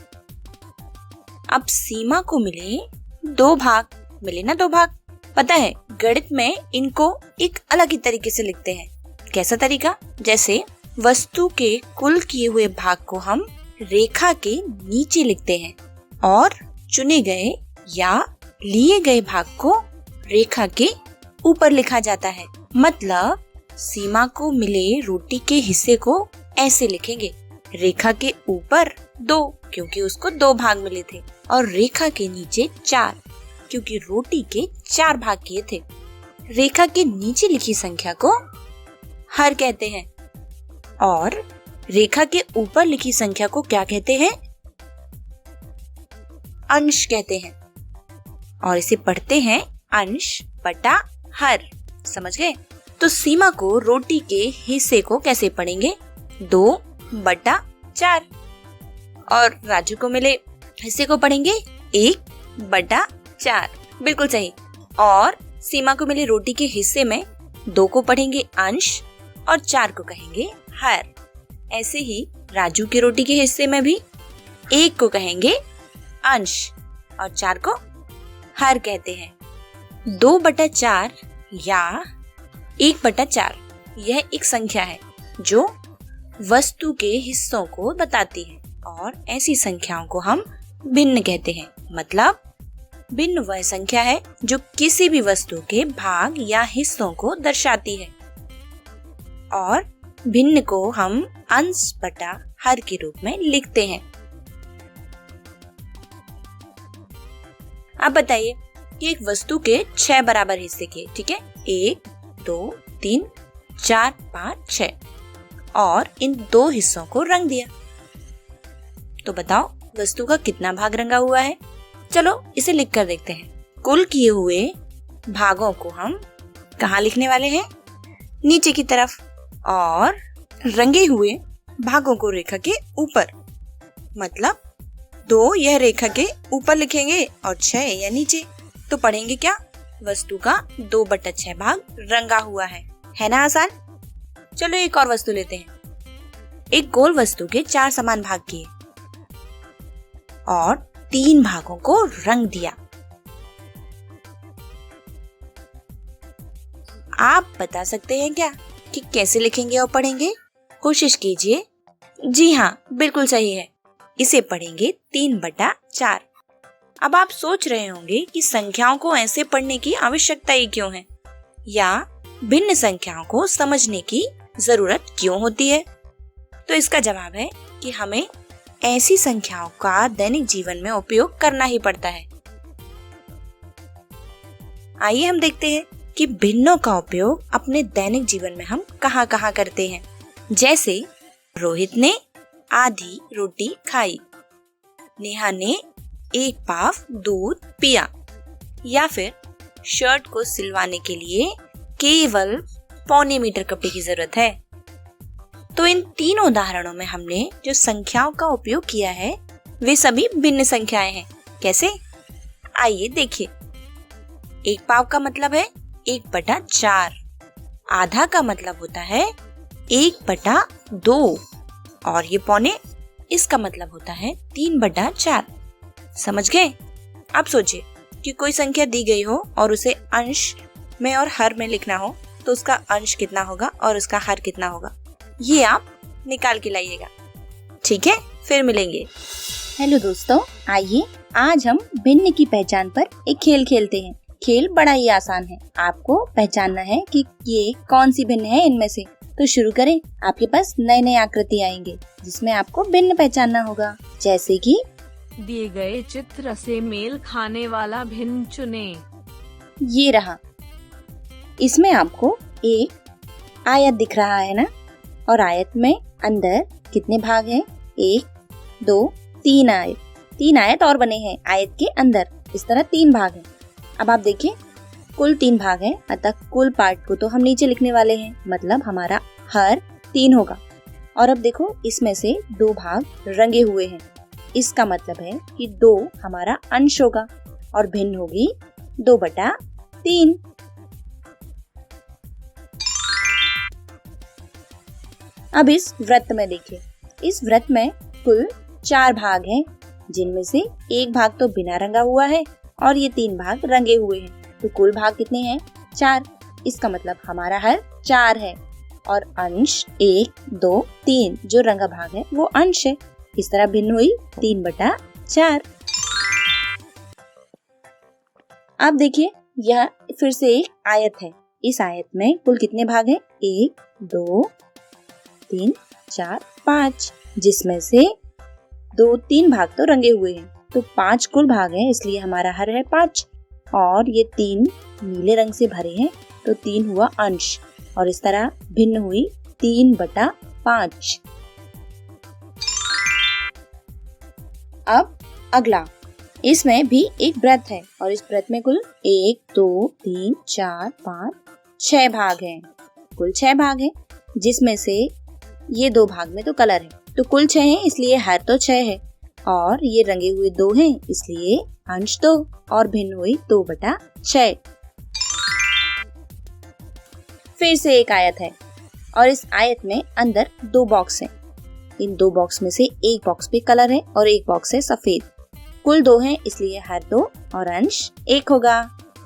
अब सीमा को मिले 2 भाग, मिले ना 2 भाग। पता है गणित में इनको एक अलग ही तरीके से लिखते हैं। कैसा तरीका? जैसे वस्तु के कुल किए हुए भाग को हम रेखा के नीचे लिखते हैं और चुने गए या लिए गए भाग को रेखा के ऊपर लिखा जाता है। मतलब सीमा को मिले रोटी के हिस्से को ऐसे लिखेंगे, रेखा के ऊपर 2 क्योंकि उसको 2 भाग मिले थे, और रेखा के नीचे 4 क्योंकि रोटी के 4 भाग किए थे। रेखा के नीचे लिखी संख्या को हर कहते हैं और रेखा के ऊपर लिखी संख्या को क्या कहते हैं? अंश कहते हैं। और इसे पढ़ते हैं अंश बटा हर। समझ गए? तो सीमा को रोटी के हिस्से को कैसे पढ़ेंगे? 2/4। और राजू को मिले हिस्से को पढ़ेंगे 1/4। बिल्कुल सही। और सीमा को मिले रोटी के हिस्से में 2 को पढ़ेंगे अंश और 4 को कहेंगे हर। ऐसे ही राजू की रोटी के हिस्से में भी 1 को कहेंगे अंश और 4 को हर कहते हैं। 2/4 या 1/4 यह एक संख्या है जो वस्तु के हिस्सों को बताती है और ऐसी संख्याओं को हम भिन्न कहते हैं। मतलब भिन्न वह संख्या है जो किसी भी वस्तु के भाग या हिस्सों को दर्शाती है और भिन्न को हम अंश बटा हर के रूप में लिखते हैं। अब बताइए कि एक वस्तु के 6 बराबर हिस्से के, ठीक है, 1 2 3 4 5 6, और इन 2 हिस्सों को रंग दिया, तो बताओ वस्तु का कितना भाग रंगा हुआ है? चलो इसे लिख कर देखते हैं। कुल किए हुए भागों को हम कहाँ लिखने वाले हैं? नीचे की तरफ, और रंगे हुए भागों को रेखा के ऊपर। मतलब 2 यह रेखा के ऊपर लिखेंगे और 6 या नीचे। तो पढ़ेंगे क्या? वस्तु का 2/6 भाग रंगा हुआ है ना आसान? चलो एक और वस्तु लेते हैं। एक गोल वस्तु के 4 समान भाग किए और 3 भागों को रंग दिया। आप बता सकते हैं क्या कि कैसे लिखेंगे और पढ़ेंगे? कोशिश कीजिए। जी हाँ, बिल्कुल सही है। इसे पढ़ेंगे 3/4। अब आप सोच रहे होंगे कि संख्याओं को ऐसे पढ़ने की आवश्यकता ही क्यों है, या भिन्न संख्याओं को समझने की जरूरत क्यों होती है? तो इसका जवाब है कि हमें ऐसी संख्याओं का दैनिक जीवन में उपयोग करना ही पड़ता है। आइए हम देखते हैं कि भिन्नों का उपयोग अपने दैनिक जीवन में हम कहाँ कहाँ करते हैं। जैसे रोहित ने आधी रोटी खाई, नेहा ने 1 पाव दूध पिया, या फिर शर्ट को सिलवाने के लिए केवल 0.25 मीटर कपड़े की जरूरत है। तो इन 3 उदाहरणों में हमने जो संख्याओं का उपयोग किया है वे सभी भिन्न संख्याएं हैं। कैसे? आइए देखिए। 1 पाव का मतलब है 1/4, आधा का मतलब होता है 1/2, और ये पौने, इसका मतलब होता है 3/4। समझ गए? अब सोचिए कि कोई संख्या दी गई हो और उसे अंश में और हर में लिखना हो, तो उसका अंश कितना होगा और उसका हर कितना होगा, ये आप निकाल के लाइएगा। ठीक है, फिर मिलेंगे। हेलो दोस्तों, आइए आज हम भिन्न की पहचान पर एक खेल खेलते हैं। खेल बड़ा ही आसान है। आपको पहचानना है कि ये कौन सी भिन्न है इनमें से। तो शुरू करें। आपके पास नए नए आकृति आएंगे जिसमें आपको भिन्न पहचानना होगा। जैसे कि दिए गए चित्र से मेल खाने वाला भिन्न चुने। ये रहा। इसमें आपको एक आयत दिख रहा है ना, और आयत में अंदर कितने भाग हैं? 1 2 3 आयत। 3 आयत और बने हैं आयत के अंदर। इस तरह 3 भाग हैं। अब आप देखिए, कुल 3 भाग हैं, अतः कुल पार्ट को तो हम नीचे लिखने वाले हैं, मतलब हमारा हर 3 होगा। और अब देखो इसमें से 2 भाग रंगे हुए हैं, इसका मतलब है कि 2 हमारा अंश होगा और भिन्न होगी 2/3। अब इस वृत्त में देखिए, इस वृत्त में कुल 4 भाग हैं, जिनमें से 1 भाग तो बिना रंगा हुआ है और ये 3 भाग रंगे हुए हैं। तो कुल भाग कितने हैं? 4। इसका मतलब हमारा हर 4 है और अंश 1, 2, 3 जो रंगा भाग है वो अंश है। इस तरह भिन्न हुई 3/4। अब देखिए यह फिर से एक आयत है। इस आयत में कुल कितने भाग हैं? 1, 2, 3, 4, 5, जिसमें से 2, 3 भाग तो रंगे हुए हैं, तो 5 कुल भाग हैं, इसलिए हमारा हर है 5। और ये 3 नीले रंग से भरे हैं, तो 3 हुआ अंश और इस तरह भिन्न हुई 3/5। अब अगला, इसमें भी एक वृत्त है और इस वृत्त में कुल 1, 2, 3, 4, 5, 6 भाग हैं। कुल 6 भाग हैं, जिसमें से ये 2 भाग में तो कलर है, तो कुल 6 हैं, इसलिए हर तो 6 है और ये रंगे हुए 2 हैं, इसलिए अंश 2 और भिन्न हुई 2/6। फिर से एक आयत है और इस आयत में अंदर 2 बॉक्स हैं। इन 2 बॉक्स में से एक बॉक्स पे कलर है और एक बॉक्स है सफेद। कुल 2 हैं, इसलिए हर 2 और अंश 1 होगा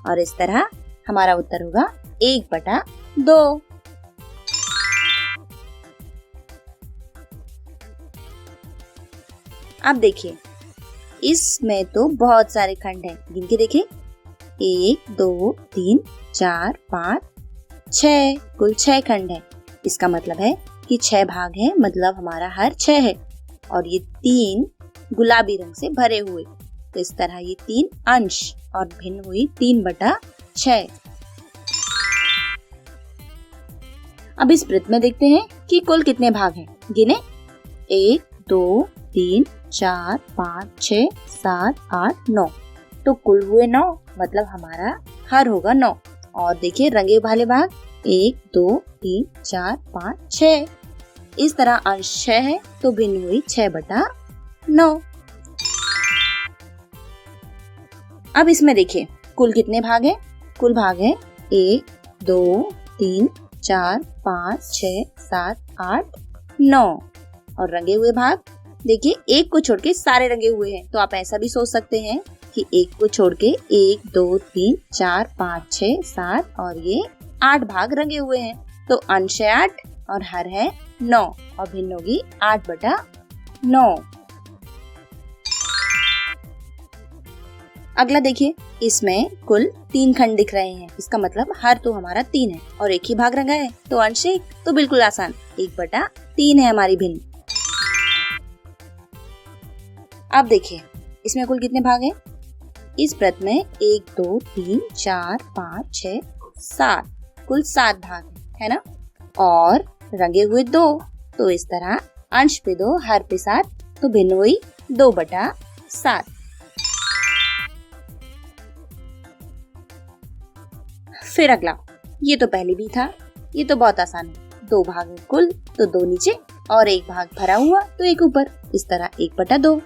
और इस तरह हमारा उत्तर होगा 1/2। अब देखिए इसमें तो बहुत सारे खंड हैं, गिनके देखिए 1, 2, 3, 4, 5, 6, कुल 6 खंड हैं। इसका मतलब है कि 6 भाग हैं, मतलब हमारा हर 6 है और ये 3 गुलाबी रंग से भरे हुए, तो इस तरह ये 3 अंश और भिन्न हुई 3/6। अब इस वृत्त में देखते हैं कि कुल कितने भाग हैं, गिने 1, 2, 3, 4, 5, 6, 7, 8, 9, तो कुल हुए 9, मतलब हमारा हर होगा 9। और देखिए रंगे वाले भाग 1, 2, 3, 4, 5, 6, इस तरह अंश 6 है, तो भिन्न हुई 6/9। अब इसमें देखिए कुल कितने भाग हैं, कुल भाग है 1, 2, 3, 4, 5, 6, 7, 8, 9 और रंगे हुए भाग देखिए एक को छोड़ के सारे रंगे हुए हैं, तो आप ऐसा भी सोच सकते हैं कि एक को छोड़ के 1, 2, 3, 4, 5, 6, 7 और ये 8 भाग रंगे हुए हैं, तो अंश है 8 और हर है 9 और भिन्न होगी 8/9। अगला देखिए, इसमें कुल 3 खंड दिख रहे हैं, इसका मतलब हर तो हमारा 3 है और एक ही भाग रंगा है, तो अंश 1, तो बिल्कुल आसान 1/3 है हमारी भिन्न। अब देखिए इसमें कुल कितने भाग हैं, इस वृत्त में 1, 2, 3, 4, 5, 6, 7, कुल 7 भाग है ना, और रंगे हुए 2, तो इस तरह अंश पे 2 हर पे 7, तो भिन्न हुई 2/7। फिर अगला, ये तो पहले भी था, ये तो बहुत आसान है, 2 भाग हैं कुल, तो 2 नीचे और 1 भाग भरा हुआ तो 1 ऊपर, इस तरह 1/2।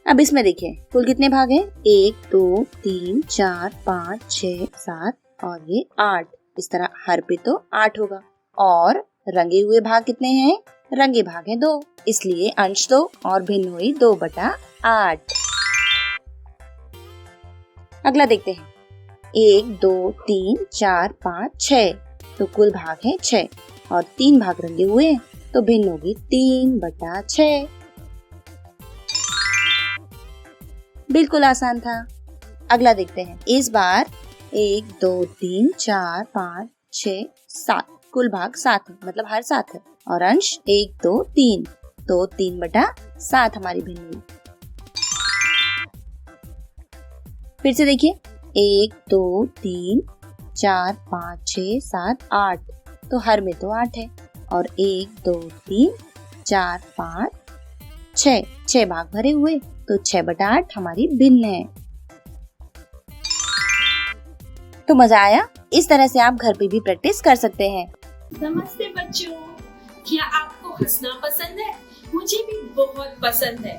अब इसमें देखिए कुल कितने भाग हैं, 1, 2, 3, 4, 5, 6, 7 और ये 8, इस तरह हर पे तो 8 होगा और रंगे हुए भाग कितने हैं, रंगे भाग हैं 2, इसलिए अंश 2 और भिन्न हुई 2/8। अगला देखते हैं, 1, 2, 3, 4, 5, 6, तो कुल भाग है 6 और 3 भाग रंगे हुए हैं, तो भिन्न होगी 3/6। बिल्कुल आसान था। अगला देखते हैं, इस बार 1, 2, 3, 4, 5, 6, 7, कुल भाग 7 है, मतलब हर 7 है और अंश 1, 2, 3, तो 3/7 हमारी भिन्न हुई। फिर से देखिए 1, 2, 3, 4, 5, 6, 7, 8, तो हर में तो 8 है और 1, 2, 3, 4, 5, 6 भाग भरे हुए, तो 6/8 हमारी भिन्न है। तो मजा आया? इस तरह से आप घर पे भी प्रैक्टिस कर सकते हैं। नमस्ते बच्चों, क्या आपको हंसना पसंद है? मुझे भी बहुत पसंद है,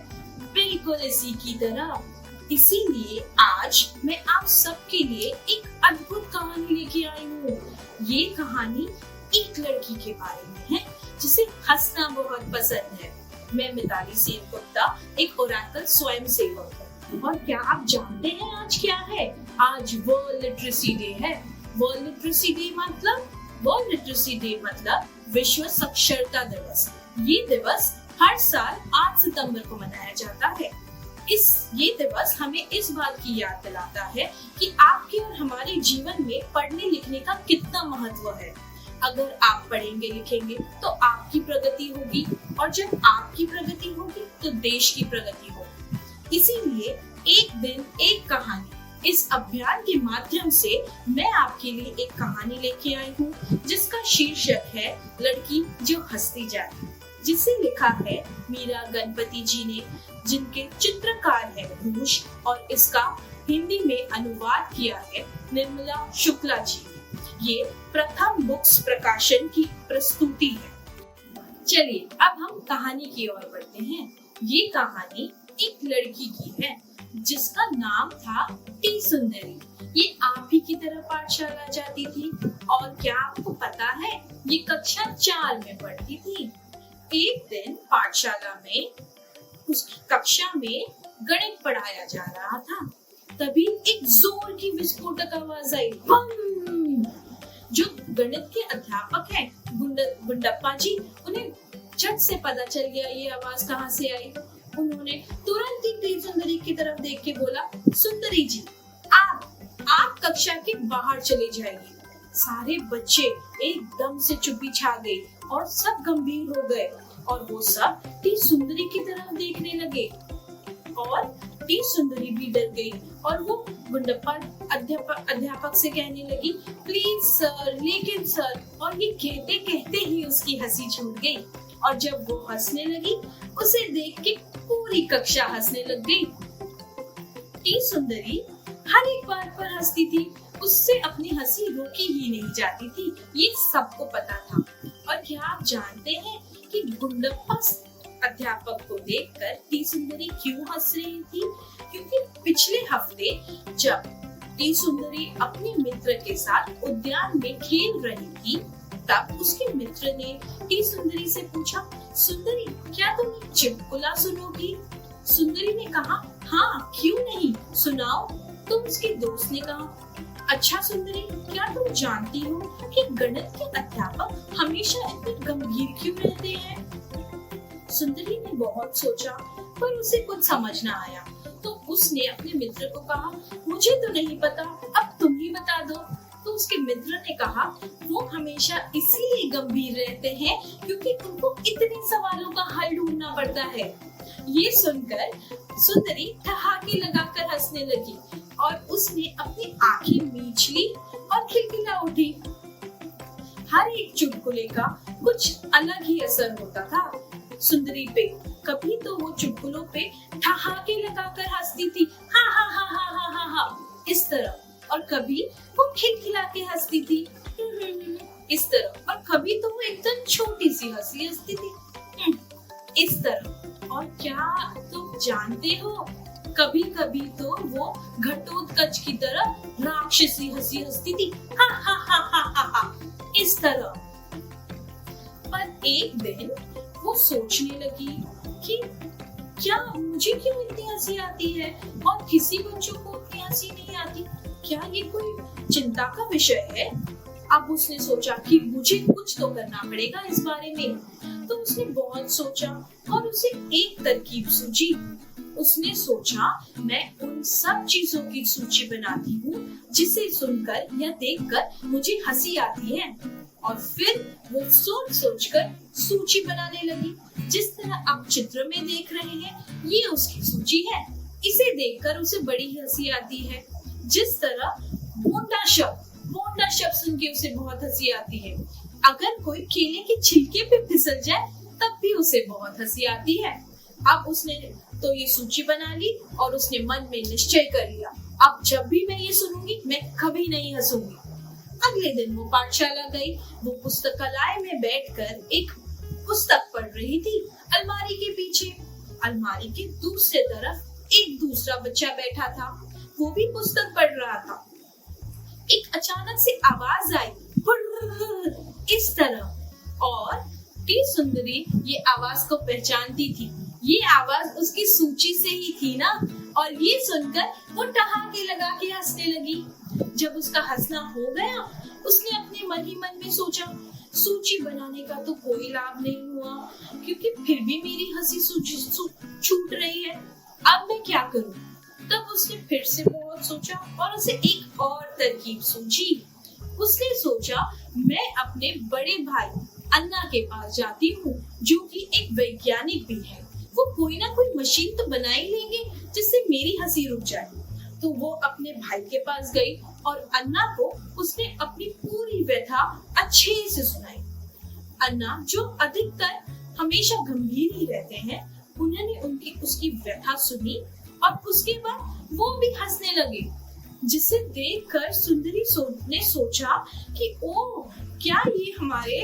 बिल्कुल इसी की तरह। इसीलिए आज मैं आप सबके लिए एक अद्भुत कहानी लेके आई हूँ। ये कहानी एक लड़की के बारे में है जिसे हंसना बहुत पसंद है। मैं मिताली सेन गुप्ता, एक ओरेकल स्वयं सेवक हूँ। और क्या आप जानते हैं आज क्या है? आज वर्ल्ड लिटरेसी डे है। वर्ल्ड लिटरेसी डे मतलब विश्व साक्षरता दिवस। ये दिवस हर साल 8 सितंबर को मनाया जाता है। ये दिवस हमें इस बात की याद दिलाता है कि आपके और हमारे जीवन में पढ़ने लिखने का कितना महत्व है। अगर आप पढ़ेंगे लिखेंगे तो आपकी प्रगति होगी, और जब आपकी प्रगति होगी तो देश की प्रगति होगी। इसीलिए एक दिन एक कहानी, इस अभियान के माध्यम से मैं आपके लिए एक कहानी लेके आई हूँ जिसका शीर्षक है लड़की जो हंसती जाए, जिसे लिखा है मीरा गणपति जी ने, जिनके चित्रकार है रूश, और इसका हिंदी में अनुवाद किया है निर्मला शुक्ला जी ने। ये प्रथम बुक्स प्रकाशन की प्रस्तुति है। चलिए अब हम कहानी की ओर बढ़ते हैं। ये कहानी एक लड़की की है जिसका नाम था टी सुंदरी। ये आप ही की तरह पाठशाला जाती थी, और क्या आपको पता है ये कक्षा 4 में पढ़ती थी। एक दिन पाठशाला में उसकी कक्षा में गणित पढ़ाया जा रहा था। तभी एक जोर की विस्फोटक आवाज आई, बम! जो गणित के अध्यापक हैं गुंडप्पा जी, उन्हें झट से पता चल गया ये आवाज कहाँ से आई। उन्होंने तुरंत ही टी सुंदरी की तरफ देख के बोला, सुंदरी जी आप कक्षा के बाहर चले जाइए। सारे बच्चे एकदम से चुप्पी छा गई और सब गंभीर हो गए, और वो सब टी सुंदरी की तरफ देखने लगे। और टी सुंदरी भी डर गई और वो गुंडप्पा अध्यापक से कहने लगी, प्लीज सर, लेकिन सर। और ये कहते कहते ही उसकी हंसी छूट गई, और जब वो हंसने लगी उसे देख के पूरी कक्षा हंसने लग गई। टी सुंदरी हर एक बात पर हंसती थी, उससे अपनी हंसी रोकी ही नहीं जाती थी, ये सबको पता था। और क्या आप जानते हैं कि गुंडप्पा अध्यापक को देखकर टी सुंदरी क्यों हंस रही थी? क्योंकि पिछले हफ्ते जब टी सुंदरी अपने मित्र के साथ उद्यान में खेल रही थी, तब उसके मित्र ने टी सुंदरी से पूछा, सुंदरी क्या तुम एक चुटकुला सुनोगी? सुंदरी ने कहा, हाँ क्यों नहीं, सुनाओ। तो उसके दोस्त ने कहा, अच्छा सुंदरी, क्या तुम जानती हो कि गणित के अध्यापक हमेशा इतने गंभीर क्यों रहते हैं? सुंदरी ने बहुत सोचा पर उसे कुछ समझ न आया, तो उसने अपने मित्र को कहा, मुझे तो नहीं पता, अब तुम ही बता दो। तो उसके मित्र ने कहा, वो हमेशा इसलिए गंभीर रहते हैं क्योंकि उनको इतने सवालों का हल ढूंढना पड़ता है। ये सुनकर सुंदरी ठहाके लगाकर हंसने लगी, और उसने अपनी आंखें मीच ली और खिलखिला उठी। हर एक चुटकुले का कुछ अलग ही असर होता था सुंदरी पे। कभी तो वो चुटकुलों पे ठहाके लगाकर हंसती थी, हा हा हा हा हा हा हा, इस तरह। और कभी वो खिलखिला के हंसती थी, इस तरह। और कभी तो वो एकदम छोटी सी हंसी हंसती थी, इस तरह। और क्या तुम जानते हो, कभी कभी तो वो घटोत्कच की तरह राक्षसी हंसी हंसती थी, हा हा हा हा हा हा, इस तरह। पर एक दिन वो सोचने लगी कि क्या मुझे क्यों इतनी हंसी आती है और किसी बच्चों को इतनी हंसी नहीं आती? क्या ये कोई चिंता का विषय है? अब उसने सोचा कि मुझे कुछ तो करना पड़ेगा इस बारे में। तो उसने बहुत सोचा और उसे एक तरकीब सूझी। उसने सोचा, मैं उन सब चीजों की सूची बनाती हूँ जिसे सुनकर या देखकर मुझे हंसी आती है। और फिर वो सोच सोचकर सूची बनाने लगी। जिस तरह आप चित्र में देख रहे हैं, ये उसकी सूची है। इसे देखकर उसे बड़ी हंसी आती है। जिस तरह मोटा शब्द सुन के उसे बहुत हंसी आती है। अगर कोई केले के छिलके पे फिसल जाए तब भी उसे बहुत हंसी आती है। अब उसने तो ये सूची बना ली और उसने मन में निश्चय कर लिया, अब जब भी मैं ये सुनूंगी मैं कभी नहीं हंसूंगी। अगले दिन वो पाठशाला गई। वो पुस्तकालय में बैठकर एक पुस्तक पढ़ रही थी। अलमारी के पीछे, अलमारी के दूसरे तरफ एक दूसरा बच्चा बैठा था। वो भी पुस्तक पढ़ रहा था। एक अचानक से आवाज आई, बुर्र, इस तरह, और टी सुंदरी ये आवाज को पहचानती थी। ये आवाज उसकी सूची से ही थी ना। और ये सुनकर वो ठहाके लगा के हंसने लगी। जब उसका हंसना हो गया, उसने अपने मन ही मन में सोचा, सूची बनाने का तो कोई लाभ नहीं हुआ, क्योंकि फिर भी मेरी हंसी सूची छूट रही है। अब मैं क्या करूं? तब उसने फिर से बहुत सोचा और उसे एक और तरकीब सूझी। उसने सोचा, मैं अपने बड़े भाई अन्ना के पास जाती हूँ, जो कि एक वैज्ञानिक भी है। वो कोई ना कोई मशीन तो बना ही लेंगे जिससे मेरी हंसी रुक जाए। तो वो अपने भाई के पास गई और अन्ना को उसने अपनी पूरी व्यथा अच्छे से सुनाई। अन्ना, जो अधिकतर हमेशा गंभीर ही रहते हैं, उन्होंने उसकी व्यथा सुनी और उसके बाद वो भी हंसने लगे, जिसे देखकर सुंदरी ने सोचा कि ओ, क्या ये हमारे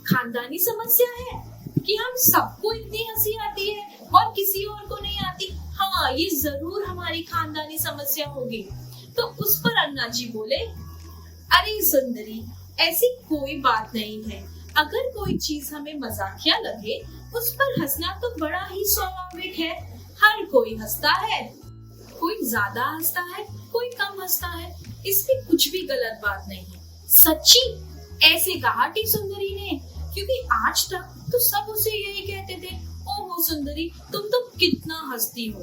खानदानी समस्या है कि हम सबको इतनी हंसी आती है और किसी और को नहीं आती। हाँ, ये जरूर हमारी खानदानी समस्या होगी। तो उस पर अन्ना जी बोले, अरे सुंदरी, ऐसी कोई बात नहीं है। अगर कोई चीज हमें मजाकिया लगे, उस पर हंसना तो बड़ा ही स्वाभाविक है। हर कोई हंसता है, कोई ज्यादा हंसता है, कोई कम हंसता है, इसमें कुछ भी गलत बात नहीं है। सच्ची? ऐसे कहा टी सुंदरी ने, क्योंकि आज तक तो सब उसे यही कहते थे, ओहो सुंदरी, तुम तो कितना हंसती हो।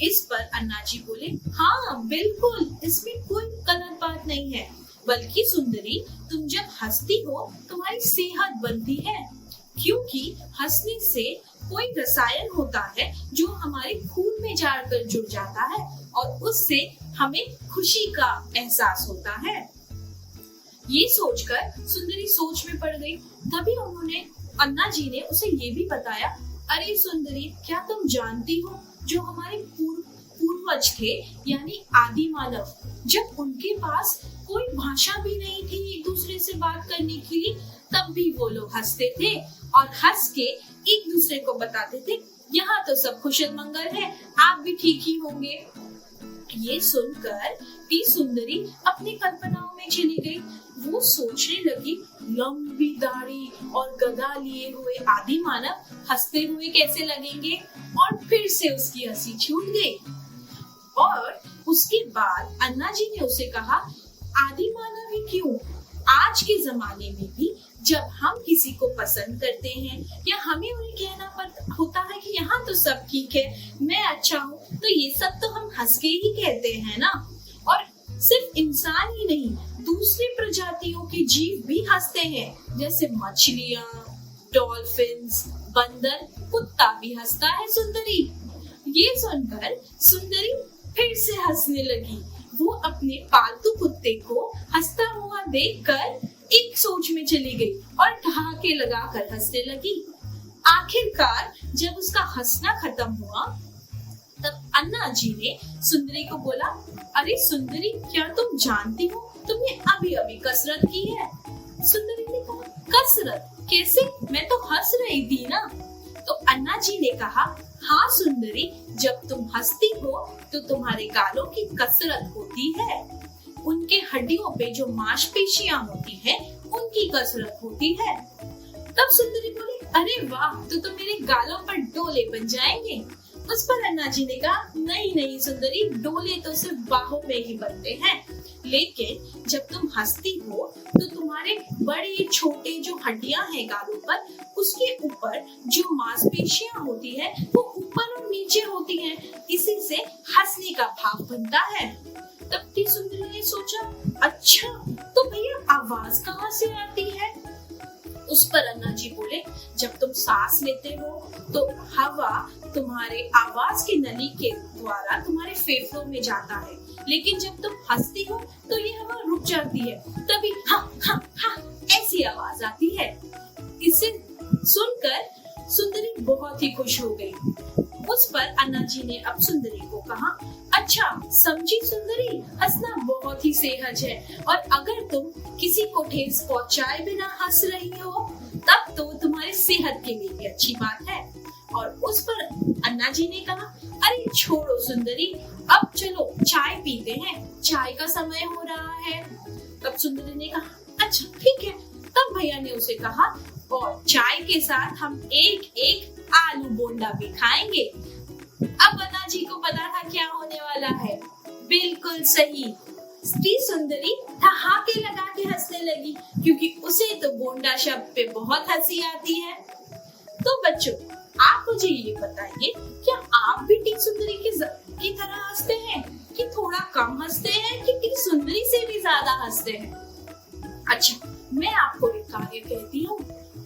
इस पर अन्ना जी बोले, हाँ बिल्कुल, इसमें कोई गलत बात नहीं है। बल्कि सुंदरी, तुम जब हंसती हो तुम्हारी सेहत बनती है, क्योंकि हंसने से कोई रसायन होता है जो हमारे खून में जाकर जुड़ जाता है और उससे हमें खुशी का एहसास होता है। ये सोचकर सुंदरी सोच में पड़ गई। तभी उन्होंने, अन्ना जी ने उसे ये भी बताया, अरे सुंदरी, क्या तुम जानती हो, जो हमारे पूर्वज थे, यानी आदि मानव, जब उनके पास कोई भाषा भी नहीं थी एक दूसरे से बात करने के लिए, तब भी वो लोग हंसते थे और हंस के एक दूसरे को बताते थे, यहाँ तो सब कुशल मंगल है, आप भी ठीक ही होंगे। ये सुनकर टी सुंदरी अपनी कल्पनाओं में चली गई। वो सोचने लगी, लंबी दाढ़ी और गदा लिए हुए आदि मानव हंसते हुए कैसे लगेंगे, और फिर से उसकी हंसी छूट गई। और उसके बाद अन्ना जी ने उसे कहा, आदि मानव ही क्यों, आज के जमाने में भी जब हम किसी को पसंद करते हैं या हमें उन्हें कहना होता है कि यहाँ तो सब ठीक है, मैं अच्छा हूँ, तो ये सब तो हम हंस के ही कहते हैं ना। और सिर्फ इंसान ही नहीं, दूसरे प्रजातियों के जीव भी हंसते हैं, जैसे मछलियाँ, डॉल्फिन्स, बंदर, कुत्ता भी हंसता है सुंदरी। ये सुनकर सुंदरी फिर से हंसने लगी। वो अपने पालतू कुत्ते को हंसता हुआ देखकर एक सोच में चली गई और ठहाके लगाकर हंसने लगी। आखिरकार जब उसका हंसना खत्म हुआ, तब अन्ना जी ने सुंदरी को बोला, अरे सुंदरी, क्या तुम जानती हो, तुमने अभी अभी कसरत की है। सुंदरी ने कहा, कसरत कैसे, मैं तो हंस रही थी ना। तो अन्ना जी ने कहा, हाँ सुंदरी, जब तुम हंसती हो तो तुम्हारे गालों की कसरत होती है, उनके हड्डियों पे जो मांसपेशियां होती हैं, उनकी कसरत होती है। तब सुंदरी बोली, अरे वाह, तो मेरे गालों पर डोले बन जाएंगे। उस पर अन्ना जी ने कहा, नहीं नहीं सुंदरी, डोले तो सिर्फ बाहों में ही बनते हैं, लेकिन जब तुम हंसती हो तो तुम्हारे बड़े छोटे जो हड्डियां हैं गालों पर, उसके ऊपर जो मांसपेशियां होती है वो ऊपर और नीचे होती हैं, इसी से हंसने का भाव बनता है। तब टी सुंदरी ने सोचा, अच्छा तो भैया आवाज कहाँ से आती है। उस पर अन्ना जी बोले, जब तुम सांस लेते हो तो हवा तुम्हारे आवाज की नली के द्वारा तुम्हारे फेफड़ों में जाता है, लेकिन जब तुम हंसती हो तो ये हवा रुक जाती है, तभी हा हा हा ऐसी आवाज आती है। इसे सुनकर सुंदरी बहुत ही खुश हो गई। उस पर अन्ना जी ने अब सुंदरी को कहा, अच्छा समझी सुंदरी, हंसना बहुत ही सहज है और अगर तुम किसी को ठेस पहुंचाए बिना हंस रही हो तब तो तुम्हारी सेहत के लिए भी अच्छी बात है। और उस पर अन्ना जी ने कहा, अरे छोड़ो सुंदरी, अब चलो चाय पीते हैं, चाय का समय हो रहा है। तब सुंदरी ने कहा, अच्छा ठीक है। तब भैया ने उसे कहा, और चाय के साथ हम एक एक आलू बोंडा भी खाएंगे। अब अन्ना जी को पता था क्या होने वाला है। बिल्कुल सही, स्त्री सुंदरी ठहाके लगा के हंसने लगी क्योंकि उसे तो बोंडा शब्द पे बहुत हंसी आती है। तो बच्चों, आप मुझे ये बताइए, क्या आप भी टी सुंदरी की तरह हंसते हैं कि थोड़ा कम हंसते हैं कि टी सुंदरी से भी ज्यादा हंसते हैं? अच्छा, मैं आपको एक कार्य कहती हूँ,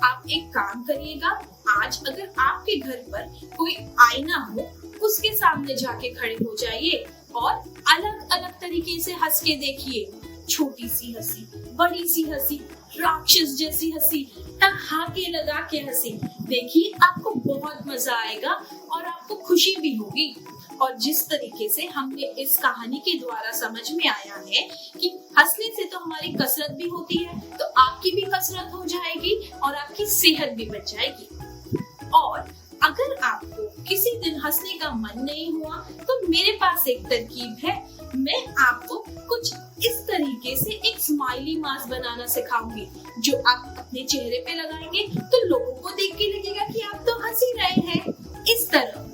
आप एक काम करिएगा। आज अगर आपके घर पर कोई आईना हो, उसके सामने जाके खड़े हो जाइए और अलग अलग तरीके से हंस के देखिए। छोटी सी हंसी, बड़ी सी हंसी, राक्षस जैसी हंसी, ठहाके लगा के हंसी। देखिए आपको बहुत मजा आएगा और आपको खुशी भी होगी। और जिस तरीके से हमने इस कहानी के द्वारा समझ में आया है कि हंसने से तो हमारी कसरत भी होती है, तो आपकी भी कसरत हो जाएगी और आपकी सेहत भी बच जाएगी। और अगर आपको किसी दिन हंसने का मन नहीं हुआ तो मेरे पास एक तरकीब है। मैं आपको कुछ इस तरीके से एक स्माइली मास्क बनाना सिखाऊंगी, जो आप अपने चेहरे पे लगाएंगे तो लोगों को देख के लगेगा कि आप तो हंस ही रहे हैं। इस तरह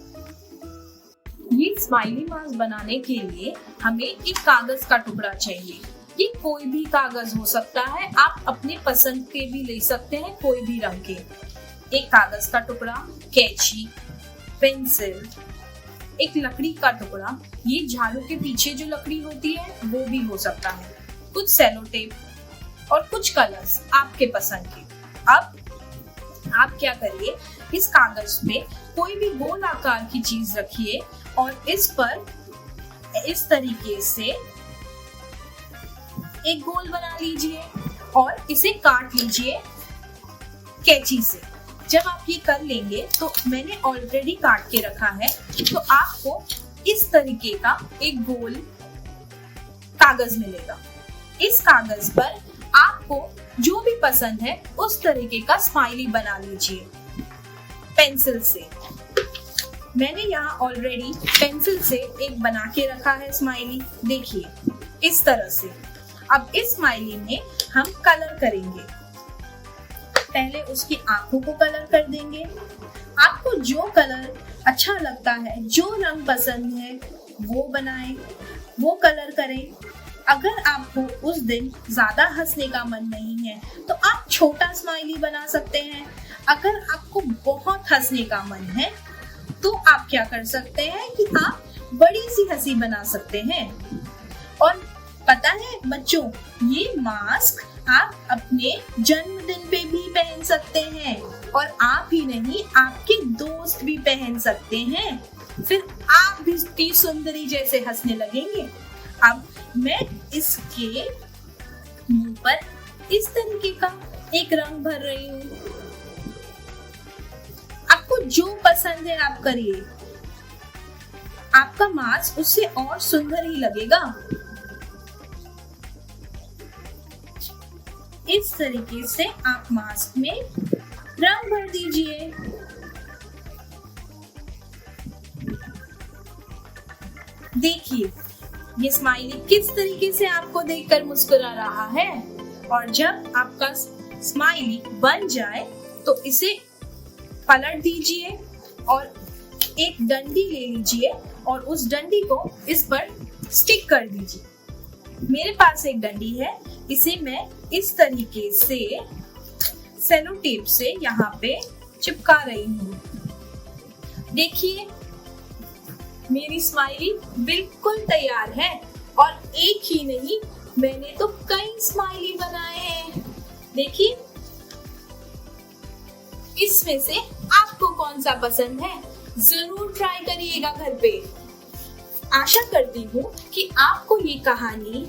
ये स्माइली मास्क बनाने के लिए हमें एक कागज का टुकड़ा चाहिए। ये कोई भी कागज हो सकता है, आप अपने पसंद के भी ले सकते हैं, कोई भी रंग के। एक कागज का टुकड़ा, कैंची, पेंसिल, एक लकड़ी का टुकड़ा, ये झाड़ू के पीछे जो लकड़ी होती है वो भी हो सकता है, कुछ सेलो टेप और कुछ कलर्स आपके पसंद के। अब आप क्या करिए, इस कागज पे कोई भी गोल आकार की चीज रखिए और इस पर इस तरीके से एक गोल बना लीजिए और इसे काट लीजिए कैंची से। जब आप ये कर लेंगे तो मैंने ऑलरेडी काट के रखा है, तो आपको इस तरीके का एक गोल कागज मिलेगा। इस कागज पर आपको जो भी पसंद है उस तरीके का स्माइली बना लीजिए पेंसिल से। मैंने यहाँ ऑलरेडी पेंसिल से एक बना के रखा है स्माइली, देखिए इस तरह से। अब इस स्माइली में हम कलर करेंगे। पहले उसकी आंखों को कलर कर देंगे। आपको जो कलर अच्छा लगता है, जो रंग पसंद है वो बनाएं, वो कलर करें। अगर आपको उस दिन ज्यादा हंसने का मन नहीं है तो आप छोटा स्माइली बना सकते हैं। अगर आपको बहुत हंसने का मन है तो आप क्या कर सकते हैं कि आप बड़ी सी हंसी बना सकते हैं। और पता है बच्चों, ये मास्क आप अपने जन्मदिन पे भी पहन सकते हैं और आप ही नहीं, आपके दोस्त भी पहन सकते हैं। फिर आप भी टी सुंदरी जैसे हंसने लगेंगे। अब मैं इसके मुंह पर इस तरीके का एक रंग भर रही हूँ। आपको जो पसंद है आप करिए, आपका मास्क उससे और सुंदर ही लगेगा। इस तरीके से आप मास्क में रंग भर दीजिए। देखिए ये स्माइली किस तरीके से आपको देखकर मुस्कुरा रहा है। और जब आपका स्माइली बन जाए तो इसे पलट दीजिए और एक डंडी ले लीजिए और उस डंडी को इस पर स्टिक कर दीजिए। मेरे पास एक डंडी है, इसे मैं इस तरीके से सेलो टेप से यहाँ पे चिपका रही हूँ। देखिए मेरी स्माइली बिल्कुल तैयार है और एक ही नहीं, मैंने तो कई स्माइली बनाए हैं। देखिए इसमें से आपको कौन सा पसंद है, जरूर ट्राई करिएगा घर पे। आशा करती हूँ कि आपको ये कहानी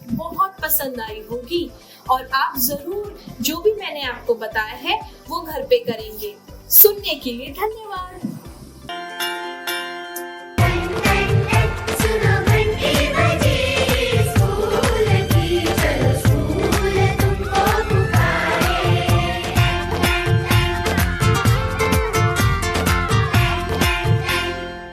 बहुत पसंद आई होगी और आप जरूर जो भी मैंने आपको बताया है वो घर पे करेंगे। सुनने के लिए धन्यवाद।